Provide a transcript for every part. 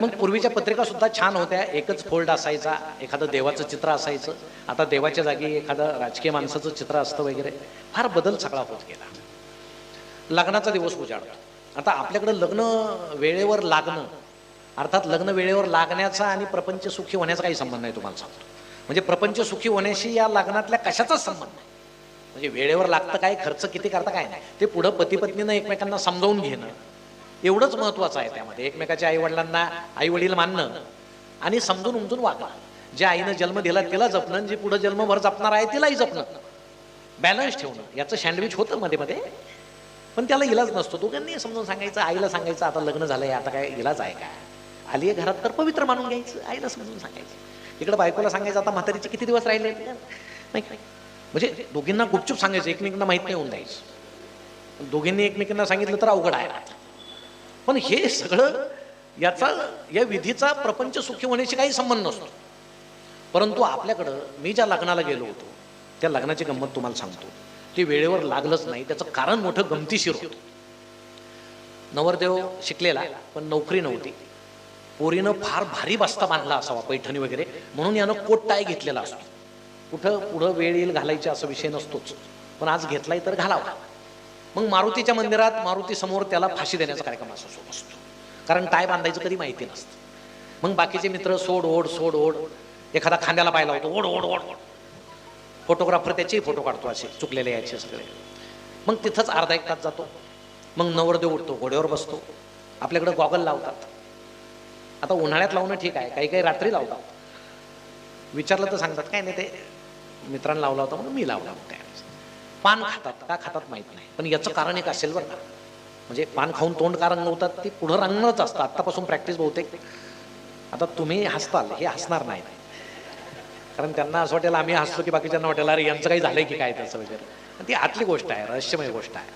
मग पूर्वीच्या पत्रिका सुद्धा छान होत्या, एकच फोल्ड असायचा, एखादं देवाचं चित्र असायचं. आता देवाच्या जागी एखादं राजकीय माणसाचं चित्र असतं वगैरे. फार बदल सगळा होत गेला. लग्नाचा दिवस उजाडतो. आता आपल्याकडं लग्न वेळेवर लागणं, अर्थात लग्न वेळेवर लागण्याचा आणि प्रपंच सुखी होण्याचा काही संबंध नाही. तुम्हाला सांगतो, म्हणजे प्रपंच सुखी होण्याशी या लग्नातल्या कशाचाच संबंध नाही. म्हणजे वेळेवर लागतं काय, खर्च किती करता काय नाही, ते पुढं पती पत्नीनं एकमेकांना समजावून घेणं एवढंच महत्वाचं आहे. त्यामध्ये एकमेकाच्या आईवडिलांना आईवडील मानणं आणि समजून उमजून वागणं. ज्या आईनं जन्म दिला तिला जपणं, जी पुढे जन्मभर जपणार आहे तिलाही जपणं, बॅलन्स ठेवणं. याचं सँडविच होतं मध्ये मध्ये, पण त्याला इलाज नसतो. दोघांनी समजून सांगायचं, आईला सांगायचं आता लग्न झालंय, आता काय इलाज आहे काय, आली आहे घरात तर पवित्र मानून घ्यायचं, आईला समजून सांगायचं. इकडे बायकोला सांगायचं आता म्हातारीचे किती दिवस राहिले नाही, म्हणजे दोघींना गुपचूप सांगायचं, एकमेकांना माहित नाही होऊन द्यायचं. दोघींनी एकमेकांना सांगितलं तर अवघड आहे. पण हे सगळं या विधीचा प्रपंच सुखी होण्याशी काही संबंध नसतो. परंतु आपल्याकडं मी ज्या लग्नाला गेलो होतो त्या लग्नाची गंमत तुम्हाला सांगतो. ते वेळेवर लागलंच नाही, त्याचं कारण मोठं गमतीशीर होतं. नवरदेव शिकलेला पण नोकरी नव्हती. पोरीनं फार भारी बस्ता बांधला असावा, पैठणी वगैरे, म्हणून यानं कोट टाय घेतलेला असतो. कुठं पुढं वेळ येईल घालायची असा विषय नसतोच, पण आज घेतलाय तर घालावा. मग मारुतीच्या मंदिरात मारुती समोर त्याला फाशी देण्याचा कार्यक्रम असतो, कारण टाय बांधायचं कधी माहिती नसतं. मग बाकीचे मित्र सोड ओढ, एखादा खांद्याला पाहिला होतो ओढ ओढ ओढ, फोटोग्राफर त्याचेही फोटो काढतो असे चुकलेले याचे सगळे. मग तिथंच अर्धा एक तास जातो. मग नवरदेव उठतो, घोड्यावर बसतो. आपल्याकडे गॉगल लावतात. आता उन्हाळ्यात लावणं ठीक आहे, काही काही रात्री लावतात. विचारलं तर सांगतात काय नाही, ते मित्रांनी लावला होता म्हणून मी लावला होता. पान खातात का खातात माहित नाही, पण याचं कारण एक असेल बरं का. म्हणजे पान खाऊन तोंड का रंगवतात ते पुढं रंगणंच असतं. आत्तापासून प्रॅक्टिस बहुतेक. आता तुम्ही हसताल, हे हसणार नाही, कारण त्यांना असं वाटेल आम्ही हसतो की बाकीच्यांना वाटेल अरे यांचं काही झालंय की काय त्याचं वगैरे. ती आतली गोष्ट आहे, रहस्यमय गोष्ट आहे.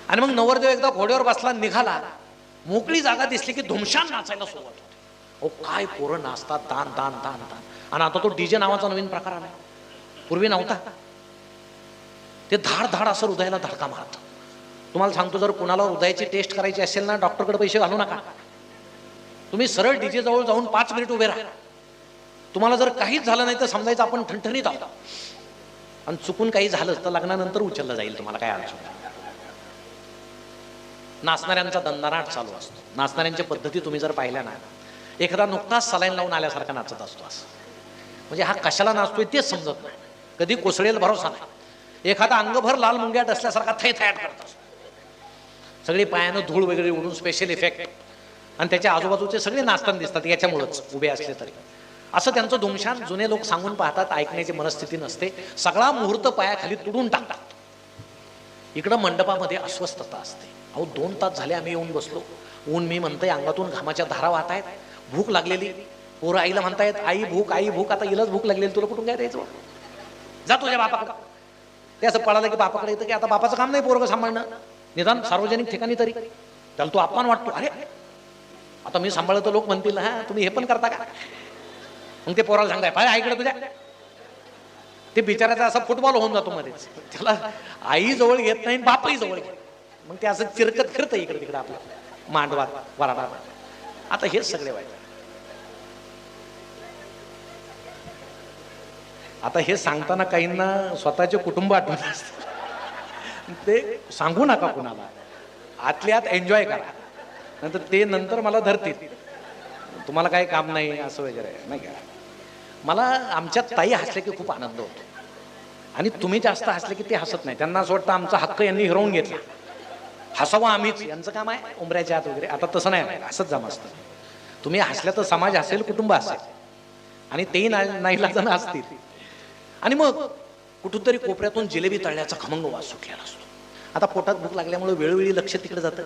आणि मग नवरदेव एकदा घोड्यावर बसला, निघाला, मोकळी जागा दिसली की धुमशान नाचायला सुरुवात होते. अहो काय पोरं नाचतात, दान दान दान दान. आणि आता तो डीजे नावाचा नवीन प्रकार आला, पूर्वी नव्हता. ते धाड धाड असं हृदयाला धडका मारतं. तुम्हाला सांगतो, जर कुणाला हृदयाची टेस्ट करायची असेल ना, डॉक्टरकडे पैसे घालू नका. तुम्ही सरळ डीजे जवळ जाऊन 5 मिनिट उभे राहा. तुम्हाला जर काहीच झालं नाही तर समजायचं आपण ठणठणीत आहोत, आणि चुकून काही झालं तर लग्नानंतर उचललं जाईल, तुम्हाला काय अडचण. नाचणाऱ्यांचा दणदणाट चालू असतो. नाचणाऱ्यांच्या पद्धती तुम्ही जर पाहिल्या ना, एखादा नुकताच सलाईन लावून आल्यासारखा नाचत असतो. असं म्हणजे हा कशाला नाचतोय तेच समजत नाही, कधी कोसळेल भरोसा नाही. एखादा अंगभर लाल मुंग्याट असल्यासारखा थैथयाट करत असतो. सगळी पायानं धूळ वगैरे उडून स्पेशल इफेक्ट, आणि त्याच्या आजूबाजूचे सगळे नाचताना दिसतात याच्यामुळेच, उभे असले तरी. असं त्यांचं धुमशान जुने लोक सांगून पाहतात, ऐकण्याची मनस्थिती नसते. सगळा मुहूर्त पायाखाली तुडून टाकतात. इकडं मंडपामध्ये अस्वस्थता असते. अहो 2 तास झाले आम्ही येऊन बसलो, ऊन मी म्हणतंय, अंगातून घामाच्या धारा वाहत आहेत, भूक लागलेली. पोरं आईला म्हणतायत आई भूक आई भूक. आता हिलाच भूक लागलेली, तुला कुठून काय द्यायचं, जा तुझ्या बापाकडे. ते असं पळालं की बापाकडे येतं की आता बापाचं काम नाही पोरगं सांभाळणं, निदान सार्वजनिक ठिकाणी तरी. त्याला तो अपमान वाटतो, अरे आता मी सांभाळतो, लोक म्हणतील हा तुम्ही हे पण करता का. मग ते पोराला सांगाय पाय आईकडे तुझ्या. ते बिचाराचा असा फुटबॉल होऊन जातो मध्येच, त्याला आई जवळ घेत नाही, बापही जवळ घेत. मग ते असं चिरकत फिरतं इकडे तिकडे आपल्या मांडवात वराडात. आता हेच सगळे वाईट. आता हे सांगताना काहींना स्वतःचे कुटुंब आठवत असते. ते सांगू नका कुणाला, आतल्या आत एन्जॉय करा, नंतर ते नंतर मला धरतील तुम्हाला काही काम नाही असं वगैरे नाही का. मला आमच्या ताई हसले की खूप आनंद होतो, आणि तुम्ही जास्त हसले की ते हसत नाही. त्यांना असं वाटतं आमचा हक्क यांनी हिरवून घेतला, हसावं आम्हीच, यांचं काम आहे उंबऱ्याच्या आत वगैरे. आता तसं नाही, असंच जमा असतं. तुम्ही हसल्या तर समाज हसेल, कुटुंब असेल, आणि तेही नाईलाजानं असतील. आणि मग कुठून तरी कोपऱ्यातून जिलेबी तळण्याचा खमंग वास सुटलेला असतो. आता पोटात भूक लागल्यामुळे वेळोवेळी लक्ष तिकडे जातं.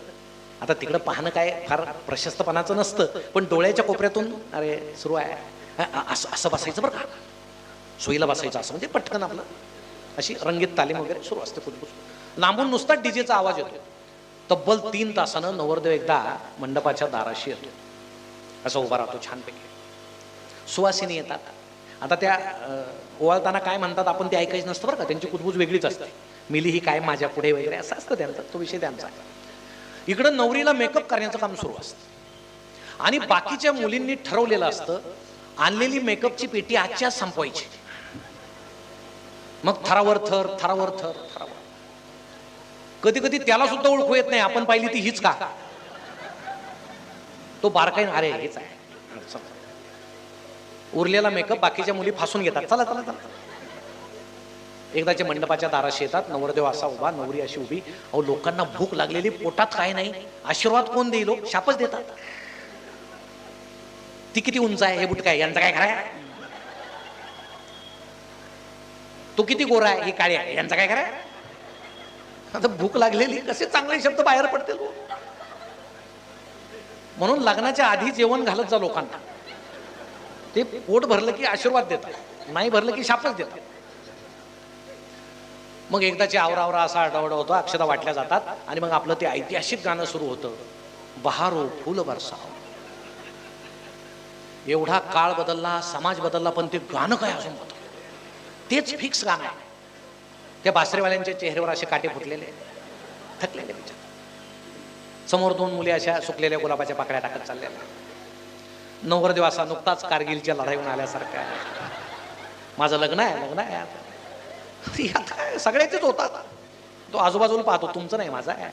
आता तिकडं पाहणं काय फार प्रशस्तपणाचं नसतं, पण डोळ्याच्या कोपऱ्यातून अरे सुरू आहे असं बसायचं बरं का, सोयीला बसायचं असं, म्हणजे पटकन आपलं अशी रंगीत तालीम वगैरे सुरू असते. कुठून लांबून नुसता डीजेचा आवाज येतो. तब्बल 3 तासानं नवरदेव एकदा मंडपाच्या दाराशी येतो, असं उभा राहतो छानपैकी. सुवासिनी येतात. आता त्या ओवाळताना काय म्हणतात आपण ते ऐकायचं नसतं बरं का, त्यांची कुजबूज वेगळीच असते. मिली ही काय माझ्या पुढे वगैरे असं असतं त्यांचं, तो विषय त्यांचा. इकडं नवरीला मेकअप करण्याचं काम सुरू असतं. आणि बाकीच्या मुलींनी ठरवलेलं असतं आणलेली मेकअपची पेटी आजच्या संपवायची. मग थरावर थर थरावर थर थरावर. कधी कधी त्याला सुद्धा ओळखू येत नाही आपण पाहिली ती हीच का. तो बारकाईन अरे हेच आहे. उरलेला मेकअप बाकीच्या मुली फासून घेतात. चला चला चला. एकदाच्या मंडपाच्या दाराशी येतात. नवरदेव असा उभा, नवरी अशी उभी. अहो लोकांना भूक लागलेली, पोटात काय नाही, आशीर्वाद कोण देईल? शापच देतात. ती किती उंच आहे, हे बुट काय, यांचं काय खरं? तो किती गोरा आहे, हे काळे आहे, यांचं काय खरं? आता भूक लागलेली, कसे चांगले शब्द बाहेर पडतील. म्हणून लग्नाच्या आधी जेवण घालत जा लोकांना. ते पोट भरलं की आशीर्वाद देतात, नाही भरलं की शापच देतात. मग एकदाची आवरावरा असा आठवडा होतो, अक्षता वाटल्या जातात आणि मग आपलं ते ऐतिहासिक गाणं सुरू होतं, बहारो फुल बरसाव. एवढा काळ बदलला, समाज बदलला, पण ते गाणं काय अजून बदललं. तेच फिक्स गाणं आहे. त्या बासरीवाल्यांच्या चेहऱ्यावर असे काटे फुटलेले, थकलेले विचार. समोर दोन मुली अशा सुकलेल्या गुलाबाच्या पाकळ्या टाकत चाललेल्या. नवरदेव असा नुकताच कारगिलच्या लढाईहून आल्यासारखा, माझं लग्न आहे, लग्न आहे. आता सगळ्याचेच होतात. तो आजूबाजूला पाहतो, तुमचं नाही माझं आहे.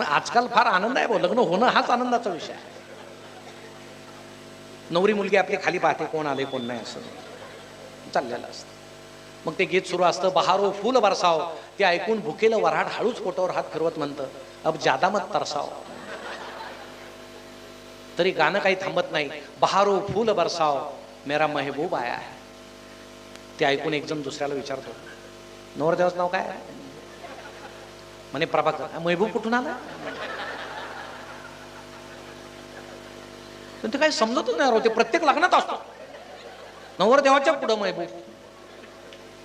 आजकाल फार आनंद आहे, लग्न होणं हाच आनंदाचा विषय आहे. नवरी मुलगी आपली खाली पाहते, कोण आले कोण नाही असं चाललेलं असतं. मग ते गीत सुरू असतं, बहारो फुल बरसाव. ते ऐकून भुकेलं वऱ्हाड हळूच पोटावर हात फिरवत म्हणतं, अब ज्यादा मत तरसाव. तरी गाणं काही थांबत नाही. बहारो फुल बरसाव, मेरा महबूब आया है. ते ऐकून एक जण दुसऱ्याला विचारतो, नवरदेवाचं नाव काय? म्हणे प्रभाकर. महबूब कुठून आला? पण ते काही समजतच नाही. ते प्रत्येक लग्नात असतो, नवरदेवाच्या पुढं महबूब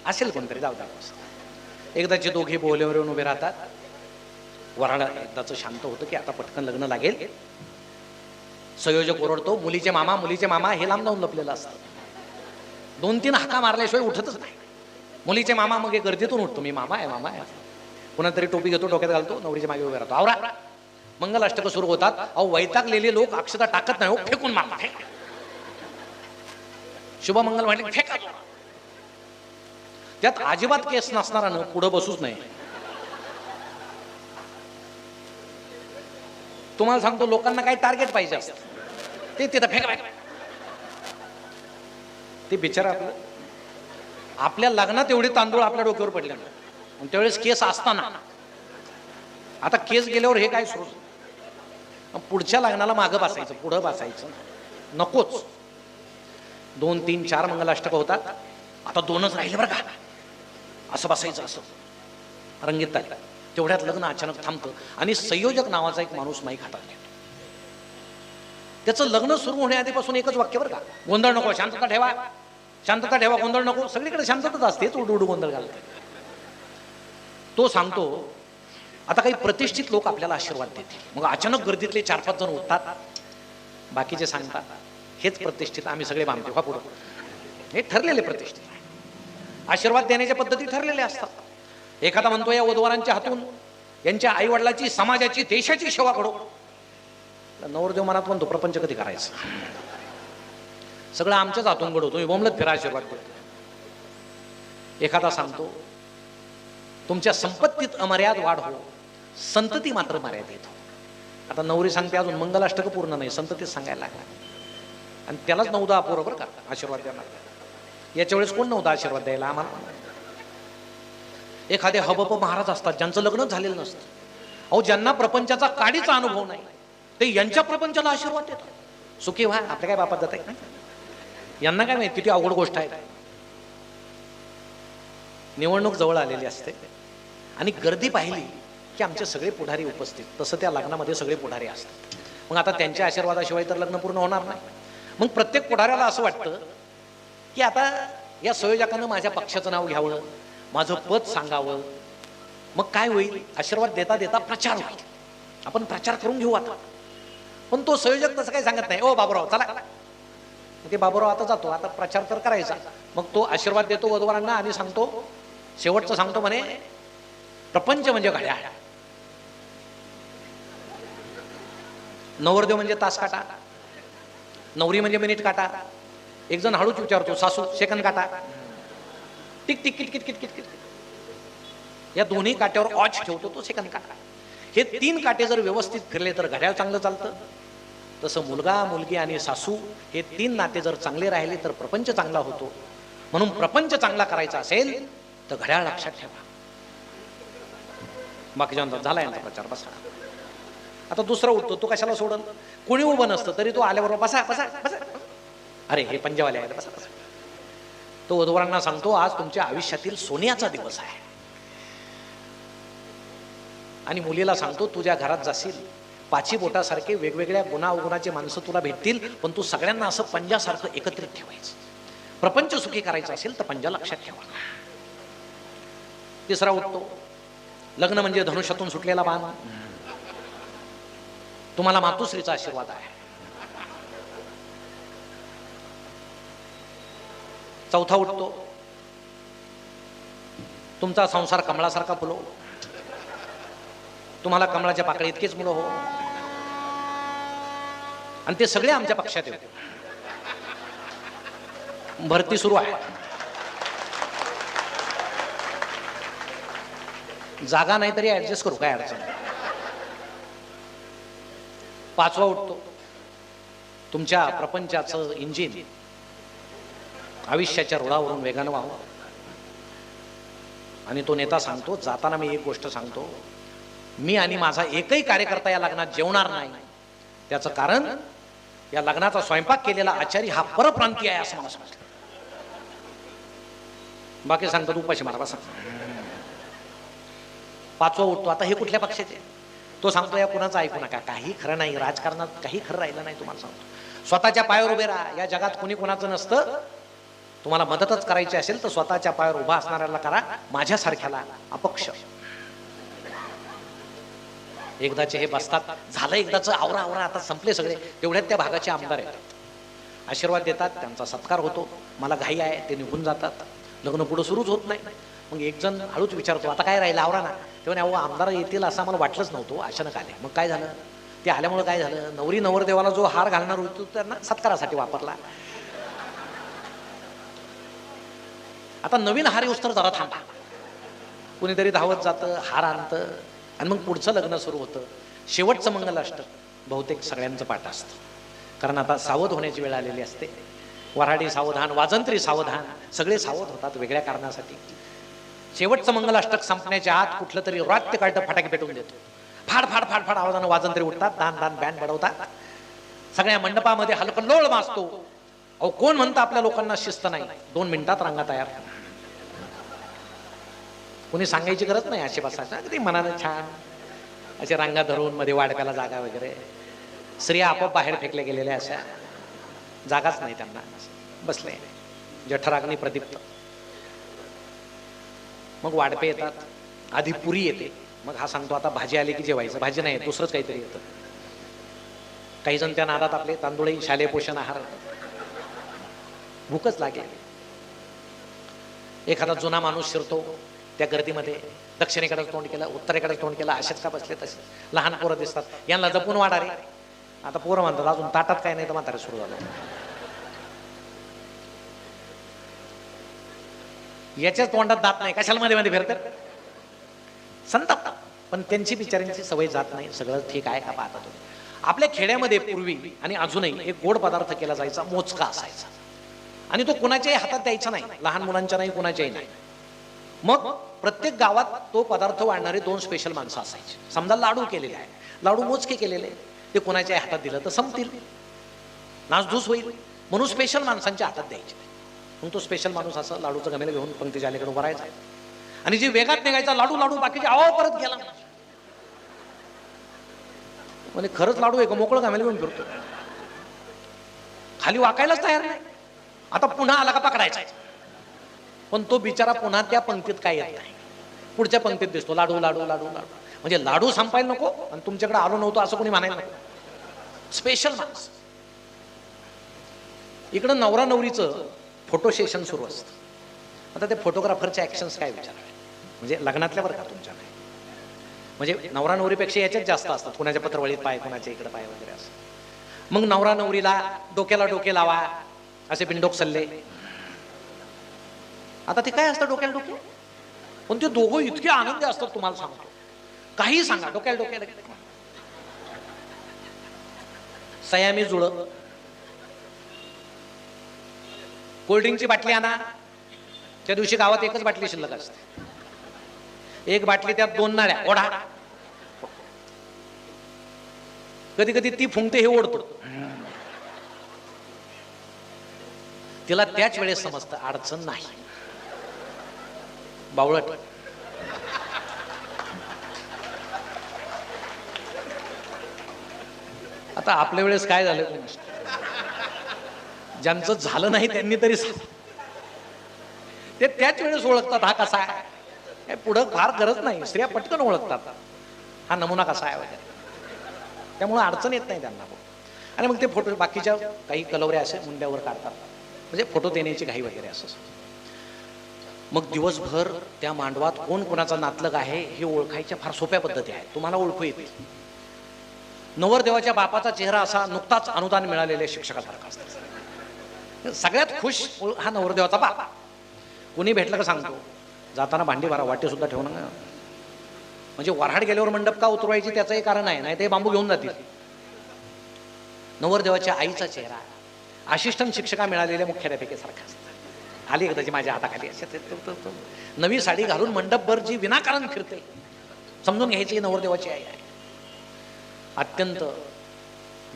असेल कोणतरी. जाऊ द्या. एकदाचे दोघे बोहल्यावर येऊन उभे राहतात. वऱ्हाड एकदाच शांत होतं की आता पटकन लग्न लागेल. संयोजक ओरडतो, मुलीचे मामा, मुलीचे मामा. हे लांब जाऊन लपलेलं असतं. 2-3 हाका मारल्याशिवाय उठतच नाही. मुलीचे मामा. मग गर्दीतून उठतो, मी मामा आहे, मामा आहे. पुन्हा तरी टोपी घेतो, डोक्यात घालतो, नवरीच्या मागे उभे राहतो. आवरा. मंगल अष्टक सुरू होतात. अहो वैतागलेले लोक अक्षता टाकत नाही, फेकून मारतात. शुभमंगल म्हटले फेका. त्यात अजिबात केस नसणारानं पुढं बसूच नाही. तुम्हाला सांगतो, लोकांना काही टार्गेट पाहिजे असतं, ते तिथं फेका. ते बिचारा आपल्या लग्नात एवढे तांदूळ आपल्या डोक्यावर पडले ना, त्यावेळेस केस असताना. आता केस गेल्यावर हे काय सुरू, पुढच्या लग्नाला मागं बसायचं, पुढं बसायचं नकोच. 2, 3, 4 मंगलाष्टक होतात. आता 2च राहिले बरं का, असं बसायचं. असं रंगीत तारीख. तेवढ्यात लग्न अचानक थांबतं आणि संयोजक नावाचा एक माणूस माईक हातात घेतो. त्याचं लग्न सुरू होण्याआधीपासून एकच वाक्य बरं का, गोंधळ नको, शांतता ठेवा, शांतता ठेवा, गोंधळ नको. सगळीकडे शांतताच असते, उडू गोंधळ घालते. तो सांगतो, आता काही प्रतिष्ठित लोक आपल्याला आशीर्वाद देतील. मग अचानक गर्दीतले 4-5 जण उठतात. बाकीचे सांगतात, हेच प्रतिष्ठित, आम्ही सगळे मानतो का पुढं. हे ठरलेले प्रतिष्ठित आशीर्वाद देण्याच्या पद्धती ठरलेल्या असतात. एखादा म्हणतो, या वधूवरांच्या हातून यांच्या आई वडिलाची, समाजाची, देशाची सेवा घडो. नवरदेव मनात म्हणतो, प्रपंच कधी करायचं, सगळं आमच्याच हातून घडवतो, बोंबलत फिरा, आशीर्वाद देतो. एखादा सांगतो, तुमच्या संपत्तीत अमर्याद वाढ हो, संतती मात्र मर्यादित हो. आता नवरी सांगते, अजून मंगलाष्टक पूर्ण नाही, संततीच सांगायला लागला. आणि त्यालाच 9-10 पोरं बरं का आशीर्वाद देणार. याच्या वेळेस कोण नव्हता आशीर्वाद द्यायला आम्हाला. एखादे हबप महाराज असतात, ज्यांचं लग्नच झालेलं नसतं. अहो, ज्यांना प्रपंचाचा काडीचा अनुभव नाही, ते यांच्या प्रपंचाला आशीर्वाद देतात. सुखी व्हा, आपल्या काय बापात जात आहे, यांना काय माहिती किती अवघड गोष्ट आहे. निवडणूक जवळ आलेली असते आणि गर्दी पाहिली की आमचे सगळे पुढारी उपस्थित. तसं त्या लग्नामध्ये सगळे पुढारी असतात. मग आता त्यांच्या आशीर्वादाशिवाय तर लग्न पूर्ण होणार नाही. मग प्रत्येक पुढाऱ्याला असं वाटतं की आता या संयोजकानं माझ्या पक्षाचं नाव घ्यावं, माझं पद सांगावं. मग काय होईल, आशीर्वाद देता देता प्रचार होईल, आपण प्रचार करून घेऊ आता. पण तो संयोजक तसं काही सांगत नाही, ओ बाबूराव चला. ते बाबूराव आता जातो, आता प्रचार तर करायचा. मग तो आशीर्वाद देतो वधूवरांना आणि सांगतो, शेवटचं सांगतो, म्हणे प्रपंच म्हणजे घड्याळ. नवरदेव म्हणजे तास काटा, नवरी म्हणजे मिनिट काटा. एक जण हळूच विचारतो, सासू सेकंद काटा. Tick tick kit kit kit kit kit. या दोन्ही काट्यावर ऑच ठेवतो तो सेकंद काटा. हे 3 काटे जर व्यवस्थित फिरले तर घड्याळ चांगलं चालतं. तसं मुलगा मुलगी आणि सासू हे 3 नाते जर चांगले राहिले तर प्रपंच चांगला होतो. म्हणून प्रपंच चांगला करायचा असेल तर घड्याळ लक्षात ठेवा. बाकीच्या झाला यांचा प्रचार. बसा. आता दुसरा उठतो, तो कशाला सोडल? कोणी उभं नसतं तरी तो आल्याबरोबर बसा बसा बसा. अरे हे पंजावाले आहेत, बसा बसा. तो वधूवरांना सांगतो, आज तुमच्या आयुष्यातील सोन्याचा दिवस आहे. आणि मुलीला सांगतो, तुझ्या घरात जाशील, पाची बोटासारखे वेगवेगळ्या गुणावगुणाचे माणसं तुला भेटतील, पण तू सगळ्यांना असं पंजासारखं एकत्रित ठेवायचं. प्रपंच सुखी करायचं असेल तर पंजा लक्षात ठेवा. तिसरा उठतो, लग्न म्हणजे धनुष्यातून सुटलेला बाण. तुम्हाला मातुश्रीचा आशीर्वाद आहे. चौथा उठतो, तुमचा संसार कमळासारखा फुलो. तुम्हाला कमळाच्या पाकळी इतकेच मुलं हो, आणि ते सगळे आमच्या पक्षात येते. भरती सुरू आहे. जागा नाही तरी ऍडजस्ट करू, काय अडचण. पाचवा उठतो, तुमच्या प्रपंचाचं इंजिन आयुष्याच्या रुळावरून वेगानं व्हावं. आणि तो नेता सांगतो, जाताना मी एक गोष्ट सांगतो, मी आणि माझा एकही कार्यकर्ता या लग्नात जेवणार नाही. त्याचं कारण या लग्नाचा स्वयंपाक केलेला आचारी हा परप्रांतीय आहे असं मला समजलं. बाकी सांगतो तू उपाशी मारा बसा. पाचवा उठतो, आता हे कुठल्या पक्षाचे? तो सांगतो, या कुणाचं ऐकू नका, काही खरं नाही, राजकारणात काही खरं राहिलं नाही. तुम्हाला सांगतो, स्वतःच्या पायावर उभे राहा. या जगात कुणी कुणाचं नसतं. तुम्हाला मदतच करायची असेल तर स्वतःच्या पायावर उभा असणाऱ्याला करा, माझ्यासारख्याला अपक्ष. एकदाचे हे बसतात, झालं एकदाच, आवरा आवरा, आता संपले सगळे. तेवढ्यात त्या भागाचे आमदार येतात, आशीर्वाद देतात, त्यांचा सत्कार होतो. मला घाई आहे, ते निघून जातात. लग्न पुढं सुरूच होत नाही. मग एक जण हळूच विचारतो, आता काय राहिलं, आवरा ना. तेव्हा अहो आमदार येतील असं आम्हाला वाटलंच नव्हतं, अचानक आले. मग काय झालं? ते आल्यामुळे काय झालं, नवरी नवरदेवाला जो हार घालणार होतो त्यांना सत्कारासाठी वापरला. आता नवीन हार येऊस तर जरा थांबा. कुणीतरी धावत जातं, हार आणतं, आणि मग पुढचं लग्न सुरू होतं. शेवटचं मंगलाष्टक बहुतेक सगळ्यांचं पाठ असतं, कारण आता सावध होण्याची वेळ आलेली असते. वऱ्हाडी सावधान, वाजंत्री सावधान, सगळे सावध होतात वेगळ्या कारणासाठी. शेवटचं मंगलाष्टक संपण्याच्या आत कुठलं तरी रात्य काढतं, फटाके पेटवून देतो. फाड फाड फाड फाड आवाजानं वाजंत्री उठतात, दान दान बँड बडवतात. सगळ्या मंडपामध्ये हलकल्लोळ माजतो. अहो कोण म्हणतं आपल्या लोकांना शिस्त नाही? 2 मिनिटात रांगा तयार. कोणी सांगायची गरज नाही, असे बसायचं अगदी मनानं छान असे रांगा धरून, मध्ये वाडप्याला जागा वगैरे. स्त्रिया आपोआप बाहेर फेकल्या गेलेल्या, अशा जागाच नाही त्यांना. बसले जठराग्नी प्रदीप्त. मग वाडपे येतात, आधी पुरी येते. मग हा सांगतो, आता भाजी आली की जेवायचं. भाजी नाही, दुसरंच काहीतरी येतं. काही जण त्या नादात आपले तांदूळही शालेय पोषण आहार, भूकच लागेल. एखादा जुना माणूस शिरतो त्या गर्दीमध्ये, दक्षिणेकडे तोंड केलं, उत्तरेकडे तोंड केलं, असेच का बसले तसे. लहान पोरं दिसतात, यांना जपून वाढा रे. आता पोरं म्हणतात, अजून ताटात काय नाही तर म्हातारे सुरू झालं. याच्याच तोंडात दात नाही, कशाला मध्ये मध्ये फिरतात, संतापतात. पण त्यांची बिचाऱ्यांची सवय जात नाही. सगळं ठीक आहे का पाहता तुम्ही. आपल्या खेड्यामध्ये पूर्वी आणि अजूनही एक गोड पदार्थ केला जायचा, मोचका असायचा. आणि तो कुणाच्याही हातात द्यायचा नाही, लहान मुलांच्या नाही, कुणाच्याही नाही. मग प्रत्येक गावात तो पदार्थ वाढणारे 2 स्पेशल माणसं असायची. समजा लाडू केलेले आहे, लाडू मोजके केलेले, ते कुणाच्या हातात दिलं तर संपतील, नासधूस होईल. म्हणून स्पेशल माणसांच्या हातात द्यायचे. मग तो स्पेशल माणूस असं लाडूचं गमेल घेऊन पंक्तीच्या अलीकडे उभा राहायचा. आणि जी वेगात निघायचा, लाडू लाडू, बाकीचे आहो परत गेला. म्हणजे खरंच लाडू आहे का, मोकळं गमेल घेऊन फिरतो, खाली वाकायलाच तयार नाही. आता पुन्हा आला का पकडायचा. पण तो बिचारा पुन्हा त्या पंक्तीत काय येत नाही, पुढच्या पंक्तीत दिसतो, लाडू लाडू लाडू लाडू. म्हणजे लाडू संपायला नको आणि तुमच्याकडे आलो नव्हतो असं कोणी म्हणायला नको. स्पेशल माणूस. इकडं नवरा नवरीचं फोटो सेशन सुरू असतं. आता ते फोटोग्राफरचे ऍक्शन्स काय विचारावे, म्हणजे लग्नातल्या बरं का तुमच्या नाही. म्हणजे नवरा नवरीपेक्षा याच्यात जास्त असतात, कुणाच्या पत्रवळीत पाय, कुणाच्या इकडे पाय वगैरे असं. मग नवरा नवरीला डोक्याला डोके लावा असे बिंडोक सल्ले. आता ते काय असतं डोक्याला डोके, पण ते दोघं इतके आनंदी असतात तुम्हाला सांगतो. काही सांगा, डोक्याला डोक्याला सयामी जुळ. कोल्ड्रिंकची बाटली आणा, त्या दिवशी गावात एकच बाटली शिल्लक असते. एक बाटली त्यात 2 नाळ्या ओढा. कधी कधी ती फुंकते, हे ओढतो. तिला त्याच वेळेस समजतं अडचण नाही. बावळट. आता आपल्या वेळेस काय झालं, ज्यांचं झालं नाही त्यांनी तरी ते त्याच वेळेस ओळखतात हा कसा आहे. पुढं फार गरज नाही, स्त्रिया पटकन ओळखतात हा नमुना कसा आहे वगैरे. त्यामुळे अडचण येत नाही त्यांना. आणि मग ते फोटो बाकीच्या काही कलवऱ्या असे मुंड्यावर काढतात, म्हणजे फोटो देण्याची घाई वगैरे असं. मग दिवसभर त्या मांडवात कोण कोणाचा नातलग आहे हे ओळखायच्या फार सोप्या पद्धती आहेत, तुम्हाला ओळखू येतील. नवरदेवाच्या बापाचा चेहरा असा नुकताच अनुदान मिळालेल्या शिक्षकासारखा असतो. सगळ्यात खुश हा नवरदेवाचा बाप. कोणी भेटलं का सांगतो, जाताना भांडी भरा, वाटे सुद्धा ठेवणं. म्हणजे वऱ्हाड गेल्यावर मंडप का उतरवायची त्याचंही कारण आहे, नाही ते बांबू घेऊन जातील. नवरदेवाच्या आईचा चेहरा असिस्टंट शिक्षका मिळालेल्या मुख्याध्यापिकेसारखा असतात. आली एकदाची माझ्या हाताखाली असे नवी साडी घालून मंडपभर जी विनाकारण फिरते, समजून घ्यायची नवरदेवाची आई आहे. अत्यंत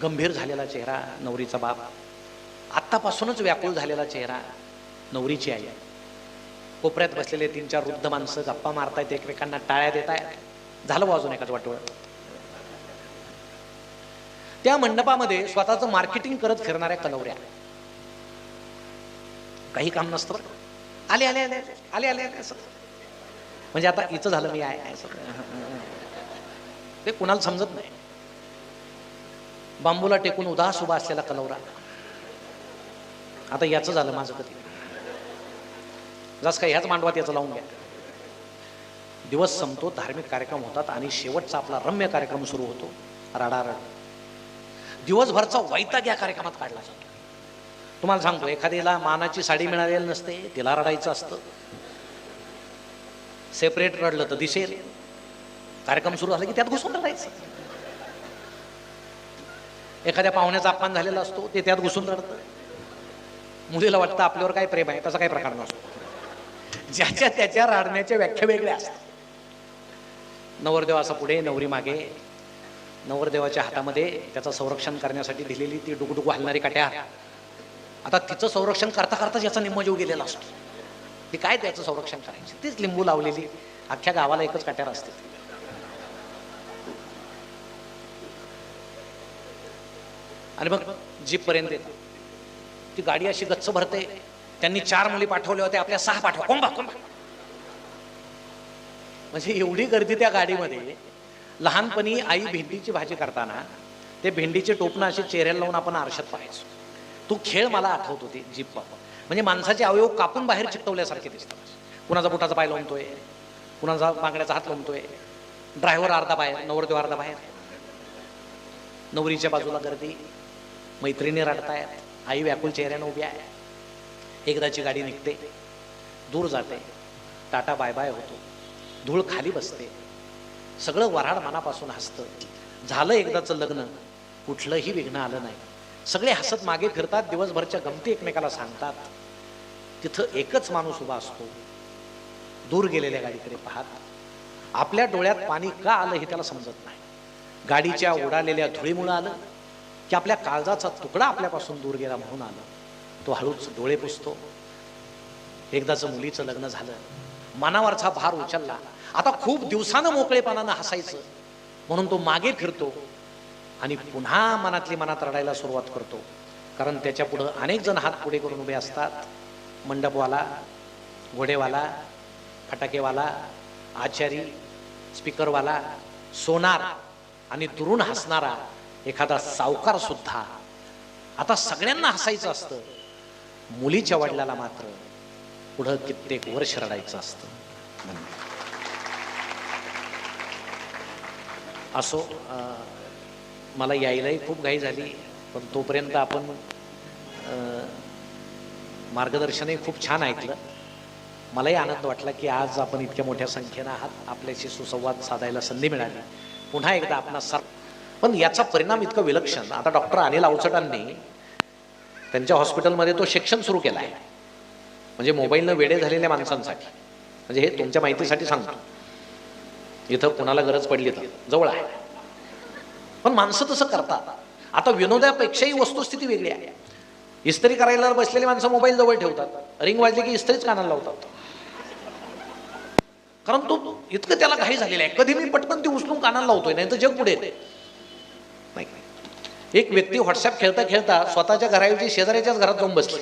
गंभीर झालेला चेहरा नवरीचा बाप, आत्तापासूनच व्याकुळ झालेला चेहरा नवरीची आई. कोपऱ्यात बसलेले 3-4 वृद्ध माणसं गप्पा मारतायत, एकमेकांना टाळ्या देत आहेत. झालं बाजून एकाच वाटोळ. त्या मंडपामध्ये स्वतःचं मार्केटिंग करत फिरणाऱ्या कलवऱ्या. काही काम नसतं, आले आले आले आले आले असं. म्हणजे आता हिचं झालं, मी आहे ते कुणाला समजत नाही. बांबूला टेकून उदास उभा असलेला कलवरा, आता याचं झालं माझं कधी, जस काय ह्याच मांडवात याचं लावून घ्या. दिवस संपतो, धार्मिक कार्यक्रम होतात आणि शेवटचा आपला रम्य कार्यक्रम सुरू होतो, रडारड. दिवसभरचा वैताग या कार्यक्रमात काढला जातो. तुम्हाला सांगतो, एखाद्याला मानाची साडी मिळालेली नसते, तिला रडायचं असतं. सेपरेट रडलं तर दिसेल, कार्यक्रम सुरू झाला की त्यात घुसून रडायचं. एखाद्या पाहुण्याचा अपमान झालेला असतो, ते त्यात घुसून रडतं. मुलीला वाटतं आपल्यावर काय प्रेम आहे, तसा काही प्रकार नसतो. ज्याच्या त्याच्या रडण्याच्या व्याख्या वेगळ्या असतात. नवरदेव असा पुढे, नवरी मागे. नवरदेवाच्या हातामध्ये त्याचं संरक्षण करण्यासाठी दिलेली ती डुकडुकू हलणारी कट्यार. आता तिचं संरक्षण करता करता ज्याचा निम्मा जीव गेलेला असतो, ती काय त्याचं संरक्षण करायची, तीच लिंबू लावलेली अख्ख्या गावाला एकच कट्यार असते. आणि मग जीप पर्यंत येतात. ती गाडी अशी गच्च भरते. त्यांनी 4 मुली पाठवल्या होत्या, आपल्या 6 पाठवा. कोंबा कोंबा. म्हणजे एवढी गर्दी त्या गाडीमध्ये. लहानपणी आई भेंडीची भाजी करताना ते भेंडीचे टोपणं अशी चेहऱ्याला लावून आपण आरशात पाहायचो. तो खेळ मला आठवत होती जीप बाबा. म्हणजे माणसाचे अवयव कापून बाहेर चिकटवल्यासारखे दिसतात. कुणाचा बोटाचा पाय लोंबतोय, कुणाचा बांगड्याचा हात लोंबतोय. ड्रायव्हर अर्धा बाहेर, नवरदेव अर्धा बाहेर. नवरीच्या बाजूला गर्दी, मैत्रिणी रडतायत, आई व्याकुल चेहऱ्यानं उभी आहे. एकदाची गाडी निघते, दूर जाते, टाटा बाय बाय होतो. धूळ खाली बसते. सगळं वऱ्हाड मनापासून हसतं. झालं एकदाचं लग्न, कुठलंही विघ्न आलं नाही. सगळे हसत मागे फिरतात, दिवसभरच्या गमती एकमेकाला सांगतात. तिथं एकच माणूस उभा असतो, दूर गेलेल्या गाडीकडे पाहत. आपल्या डोळ्यात पाणी का आलं हे त्याला समजत नाही. गाडीच्या उडालेल्या धुळीमुळं आलं की आपल्या काळजाचा तुकडा आपल्यापासून दूर गेला म्हणून आलं. तो हळूच डोळे पुसतो. एकदाचं मुलीचं लग्न झालं, मनावरचा भार उचलला. आता खूप दिवसानं मोकळेपणानं हसायचं म्हणून तो मागे फिरतो आणि पुन्हा मनातली मनात रडायला सुरुवात करतो. कारण त्याच्या पुढं अनेक जण हात पुढे करून उभे असतात. मंडपवाला, घोडेवाला, फटाकेवाला, आचारी, स्पीकरवाला, सोनार आणि दुरून हसणारा एखादा सावकार सुद्धा. आता सगळ्यांना हसायचं असतं, मुलीच्या वडिलाला मात्र पुढं कित्येक वर्ष रडायचं असतं. असो, मला यायलाही खूप घाई झाली, पण तोपर्यंत आपण मार्गदर्शनही खूप छान ऐकलं. मलाही आनंद वाटला की आज आपण इतक्या मोठ्या संख्येनं आहात, आपल्याशी सुसंवाद साधायला संधी मिळाली. पुन्हा एकदा आपणा पण याचा परिणाम इतका विलक्षण. आता डॉक्टर अनिल अवचटांनी त्यांच्या हॉस्पिटलमध्ये तो सेक्शन सुरू केला आहे, म्हणजे मोबाईलनं वेडे झालेल्या माणसांसाठी. म्हणजे हे तुमच्या माहितीसाठी सांगतो, इथं कुणाला गरज पडली तर जवळ आहे. पण माणसं तसं करतात. आता विनोदापेक्षाही वस्तुस्थिती वेगळी आहे. इस्त्री करायला बसलेली माणसं मोबाईल जवळ ठेवतात, रिंग वाजली की इस्त्रीच कानाला लावतात, कारण तो इतकं त्याला घाई झालेला आहे. कधी मी पटकन ती उचलून कानाला लावतोय, नाही तर जग पुढे नाही. एक व्यक्ती व्हॉट्सअप खेळता खेळता स्वतःच्या घराऐवजी शेजाऱ्याच्याच घरात जाऊन बसली.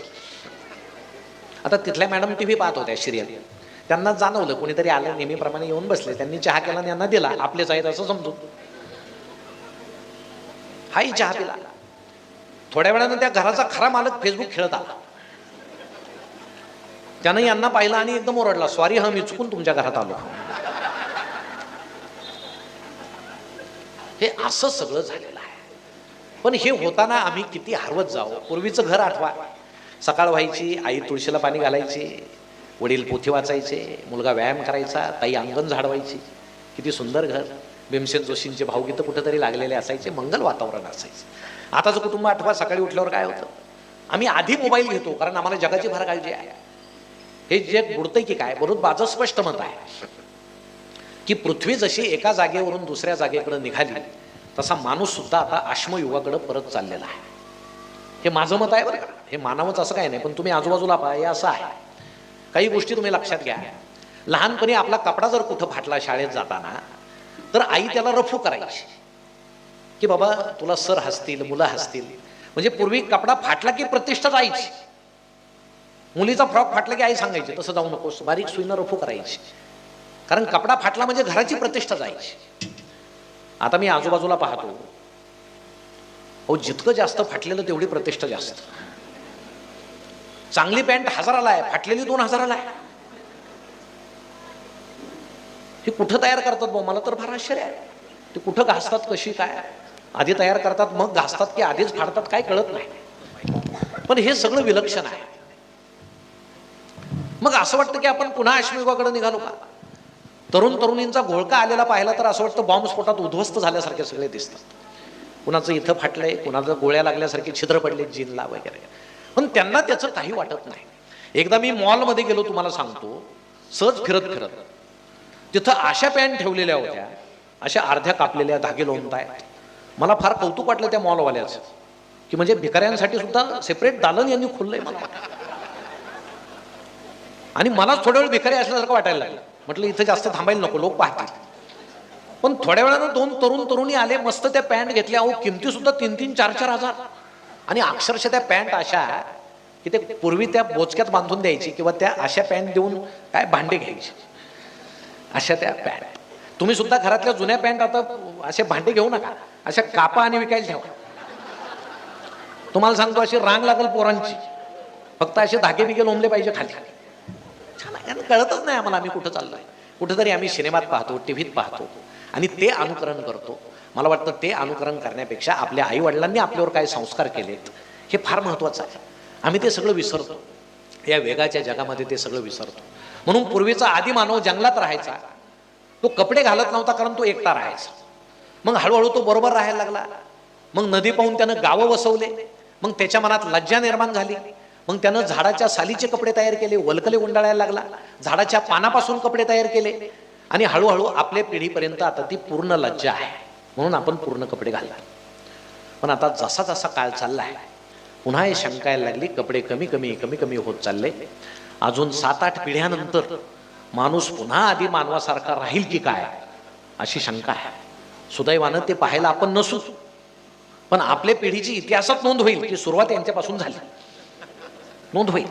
आता तिथल्या मॅडम टीव्ही पाहत होत्या सिरियल. त्यांना जाणवलं कोणीतरी आलं, नेहमीप्रमाणे येऊन बसले. त्यांनी चहा केला आणि यांना दिला, आपलेच आहेत असं समजून. हाही चहा पिला. थोड्या वेळानं त्या घराचा खरा मालक फेसबुक खेळत आला. त्यानं यांना पाहिलं आणि एकदम ओरडला, सॉरी हा मी चुकून तुमच्या घरात आलो. हे असं सगळं झालेलं आहे. पण हे होताना आम्ही किती हरवत जाऊ. पूर्वीचं घर आठवा. सकाळ व्हायची, आई तुळशीला पाणी घालायची, वडील पोथी वाचायचे, मुलगा व्यायाम करायचा, ताई अंगण झाडवायची. किती सुंदर घर. भीमसेन जोशींचे भावगीतं कुठेतरी लागलेले असायचे, मंगल वातावरण असायचं. आताचं कुटुंब आठवा. सकाळी उठल्यावर काय होतं, आम्ही आधी मोबाईल घेतो कारण आम्हाला जगाची फार काळजी आहे. हे जग बुडतंय की काय. बरोबर माझं स्पष्ट मत आहे की पृथ्वी जशी एका जागेवरून दुसऱ्या जागेकडे निघाली, तसा माणूस सुद्धा आता आश्मयुगाकडे परत चाललेला आहे. हे माझं मत आहे बरं का. हे मानावंच असं काही नाही, पण तुम्ही आजूबाजूला पहा, हे असं आहे. काही गोष्टी तुम्ही लक्षात घ्या. लहानपणी आपला कपडा जर कुठं फाटला शाळेत जाताना, तर आई त्याला रफू करायची की बाबा तुला सर हसतील, मुलं हसतील. म्हणजे पूर्वी कपडा फाटला की प्रतिष्ठा जायची. मुलीचा फ्रॉक फाटला की आई सांगायची तसं जाऊ नकोस, बारीक सुईनं रफू करायची, कारण कपडा फाटला म्हणजे घराची प्रतिष्ठा जायची. आता मी आजूबाजूला पाहतो, हो जितकं जास्त फाटलेलं तेवढी प्रतिष्ठा जास्त. चांगली पॅन्ट 1000ला आहे, फाटलेली 2000ला आहे. ही कुठं तयार करतात भाऊ, मला तर फार आश्चर्य आहे. ते कुठं घासतात, कशी काय, आधी तयार करतात मग घासतात की आधीच फाडतात, काय कळत नाही. पण हे सगळं विलक्षण आहे. मग असं वाटतं की आपण पुन्हा अश्मयुगाकडे निघालो का. तरुण तरुणींचा घोळका आलेला पाहिला तर असं वाटतं बॉम्बस्फोटात उद्ध्वस्त झाल्यासारखे सगळे दिसतात. कुणाचं इथं फाटलंय, कुणाचं गोळ्या लागल्यासारखे छिद्र पडले जीनला वगैरे, पण त्यांना त्याचं काही वाटत नाही. एकदा मी मॉलमध्ये गेलो, तुम्हाला सांगतो, सहज फिरत फिरत तिथं अशा पॅन्ट ठेवलेल्या होत्या, अशा अर्ध्या कापलेल्या, धागे लोंबतायत. मला फार कौतुक वाटलं त्या मॉलवाल्याचं, की म्हणजे भिकाऱ्यांसाठी सुद्धा सेपरेट दालन यांनी खोललंय मला. आणि मलाच थोड्या वेळ भिकारी असल्यासारखं वाटायला लागलं. म्हटलं इथं जास्त थांबायला नको, लोक पाहतील. पण थोड्या वेळानं 2 तरुण तरुणी आले, मस्त त्या पॅन्ट घेतल्या. अहो किमती सुद्धा 3-3, 4-4 हजार. आणि अक्षरशः त्या पॅन्ट अशा की ते पूर्वी त्या बोचक्यात बांधून द्यायची किंवा त्या अशा पॅन्ट देऊन काय भांडे घ्यायचे, अशा त्या पॅन्ट. तुम्ही सुद्धा घरातल्या जुन्या पॅन्ट आता असे भांडे घेऊ नका, अशा कापा आणि विकायला ठेवा. तुम्हाला सांगतो अशी रांग लागेल पोरांची, फक्त असे धागे बिगे लोंबले पाहिजे खाली. छान आहे, कळतच नाही आम्हाला आम्ही कुठं चाललोय. कुठेतरी आम्ही सिनेमात पाहतो, टीव्हीत पाहतो आणि ते अनुकरण करतो. मला वाटतं ते अनुकरण करण्यापेक्षा आपल्या आई वडिलांनी आपल्यावर काय संस्कार केलेत हे फार महत्वाचं आहे. आम्ही ते सगळं विसरतो, या वेगाच्या जगामध्ये ते सगळं विसरतो. म्हणून पूर्वीचा आदी मानव जंगलात राहायचा, तो कपडे घालत नव्हता कारण तो एकटा राहायचा. मग हळूहळू तो बरोबर राहायला लागला. मग नदी पाहून त्यानं गावं वसवले. मग त्याच्या मनात लज्जा निर्माण झाली. मग त्यानं झाडाच्या सालीचे कपडे तयार केले, वलकले गुंडाळायला लागला. झाडाच्या पानापासून कपडे तयार केले आणि हळूहळू आपल्या पिढीपर्यंत आता ती पूर्ण लज्जा आहे, म्हणून आपण पूर्ण कपडे घालला. पण आता जसा जसा काळ चाललाय, पुन्हा हे शंका यायला लागली, कपडे कमी कमी कमी कमी होत चालले. अजून 7-8 पिढ्यानंतर माणूस पुन्हा आधी मानवासारखा राहील की काय अशी शंका आहे. सुदैवानं ते पाहायला आपण नसू, पण आपल्या पिढीची इतिहासात नोंद होईल की सुरुवात यांच्यापासून झाली, नोंद होईल.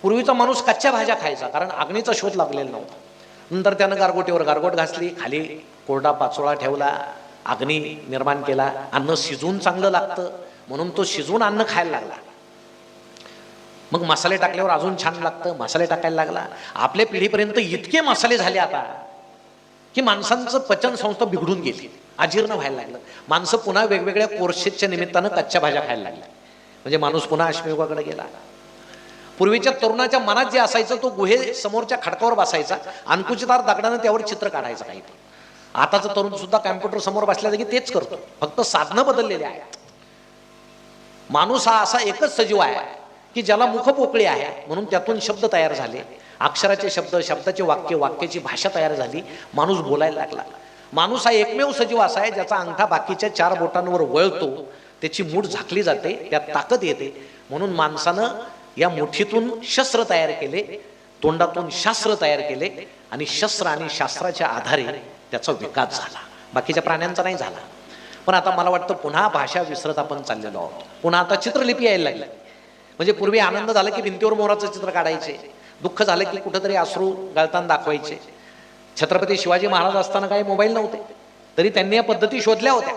पूर्वीचा माणूस कच्च्या भाज्या खायचा कारण अग्नीचा शोध लागलेला नव्हता. नंतर त्यानं गारगोटीवर गारगोट घासली, खाली कोरडा पाचोळा ठेवला, अग्नी निर्माण केला. अन्न शिजवून चांगलं लागतं म्हणून तो शिजवून अन्न खायला लागला. मग मसाले टाकल्यावर अजून छान लागतं, मसाले टाकायला लागला. आपल्या पिढीपर्यंत इतके मसाले झाले आता की माणसांचं पचन संस्था बिघडून गेली. अजीर्ण व्हायला लागलं. माणसं पुन्हा वेगवेगळ्या कोर्सेसच्या निमित्तानं कच्च्या भाज्या खायला लागल्या. म्हणजे माणूस पुन्हा अश्मयुगाकडे गेला. पूर्वीच्या तरुणाच्या मनात जे असायचं तो गुहे समोरच्या खडकावर बसायचा, अंकुचितार दगडानं त्यावर चित्र काढायचं काही. आताचा तरुण सुद्धा कॅम्प्युटर समोर बसल्या जागी तेच करतो, फक्त साधनं बदललेली आहेत. माणूस हा असा एकच सजीव आहे की ज्याला मुख पोकळी आहे, म्हणून त्यातून शब्द तयार झाले, अक्षराचे शब्द, शब्दाचे वाक्य, वाक्याची भाषा तयार झाली, माणूस बोलायला लागला. माणूस हा एकमेव सजीव असा आहे ज्याचा अंगठा बाकीच्या 4 बोटांवर वळतो, त्याची मूठ झाकली जाते, त्यात ताकद येते. म्हणून माणसानं या मुठीतून शस्त्र तयार केले, तोंडातून शास्त्र तयार केले, आणि शस्त्र आणि शास्त्राच्या आधारे त्याचा विकास झाला. बाकीच्या प्राण्यांचा नाही झाला. पण आता मला वाटतं पुन्हा भाषा विसरत आपण चाललेलो आहोत. पुन्हा आता चित्रलिपी यायला लागली. म्हणजे पूर्वी आनंद झाला की भिंतीवर मोराचं चित्र काढायचे, दुःख झालं की कुठंतरी अश्रू गळताना दाखवायचे. छत्रपती शिवाजी महाराज असताना काही मोबाईल नव्हते, तरी त्यांनी या पद्धती शोधल्या होत्या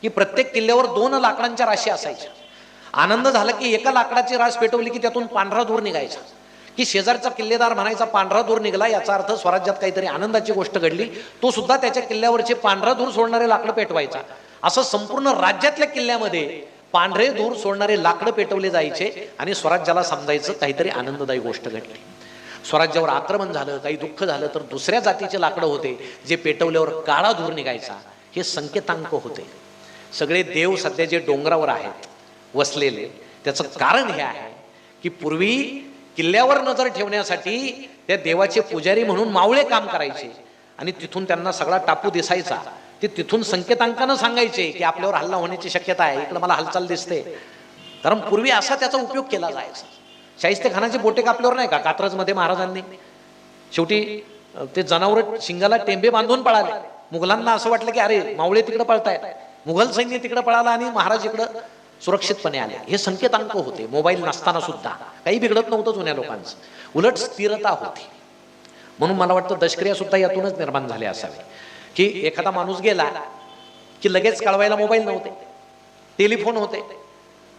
की प्रत्येक किल्ल्यावर 2 लाकडांच्या राशी असायच्या. आनंद झाला की एका लाकडाची रास पेटवली की त्यातून पांढरा धूर निघायचा, की शेजारचा किल्लेदार म्हणायचा पांढरा धूर निघाला, याचा अर्थ स्वराज्यात काहीतरी आनंदाची गोष्ट घडली. तो सुद्धा त्याच्या किल्ल्यावरचे पांढरा धूर सोडणारे लाकडं पेटवायचा. असं संपूर्ण राज्यातल्या किल्ल्यामध्ये पांढरे धूर सोडणारे लाकडं पेटवले जायचे आणि स्वराज्याला समजायचं काहीतरी आनंददायी गोष्ट घडली. स्वराज्यावर आक्रमण झालं, काही दुःख झालं तर दुसऱ्या जातीचे लाकडं होते जे पेटवल्यावर काळा धूर निघायचा. हे संकेतांक होते. सगळे देव सध्या जे डोंगरावर आहेत वसलेले, त्याचं कारण हे आहे की पूर्वी किल्ल्यावर नजर ठेवण्यासाठी त्या देवाचे पुजारी म्हणून मावळे काम करायचे आणि तिथून त्यांना सगळा टापू दिसायचा. ते तिथून संकेतांकानं सांगायचे की आपल्यावर हल्ला होण्याची शक्यता आहे, इकडे मला हालचाल दिसते. कारण पूर्वी असा त्याचा उपयोग केला जायचा. शाहिस्तेखानाचे बोटे कापल्यावर नाही का कात्रजमध्ये महाराजांनी शेवटी ते जनावर शिंगाला टेंबे बांधून पळाले. मुघलांना असं वाटलं की अरे मावळे तिकडे पळतायत, मुघल सैन्य तिकडे पळाला आणि महाराज इकडं सुरक्षितपणे आले. हे संकेतांक होते. मोबाईल नसताना सुद्धा काही बिघडत नव्हतं जुन्या लोकांचं, उलट स्थिरता होती. म्हणून मला वाटतं दशक्रिया सुद्धा यातूनच निर्माण झाले असावे की एखादा माणूस गेला की लगेच कळवायला मोबाईल नव्हते, टेलिफोन होते.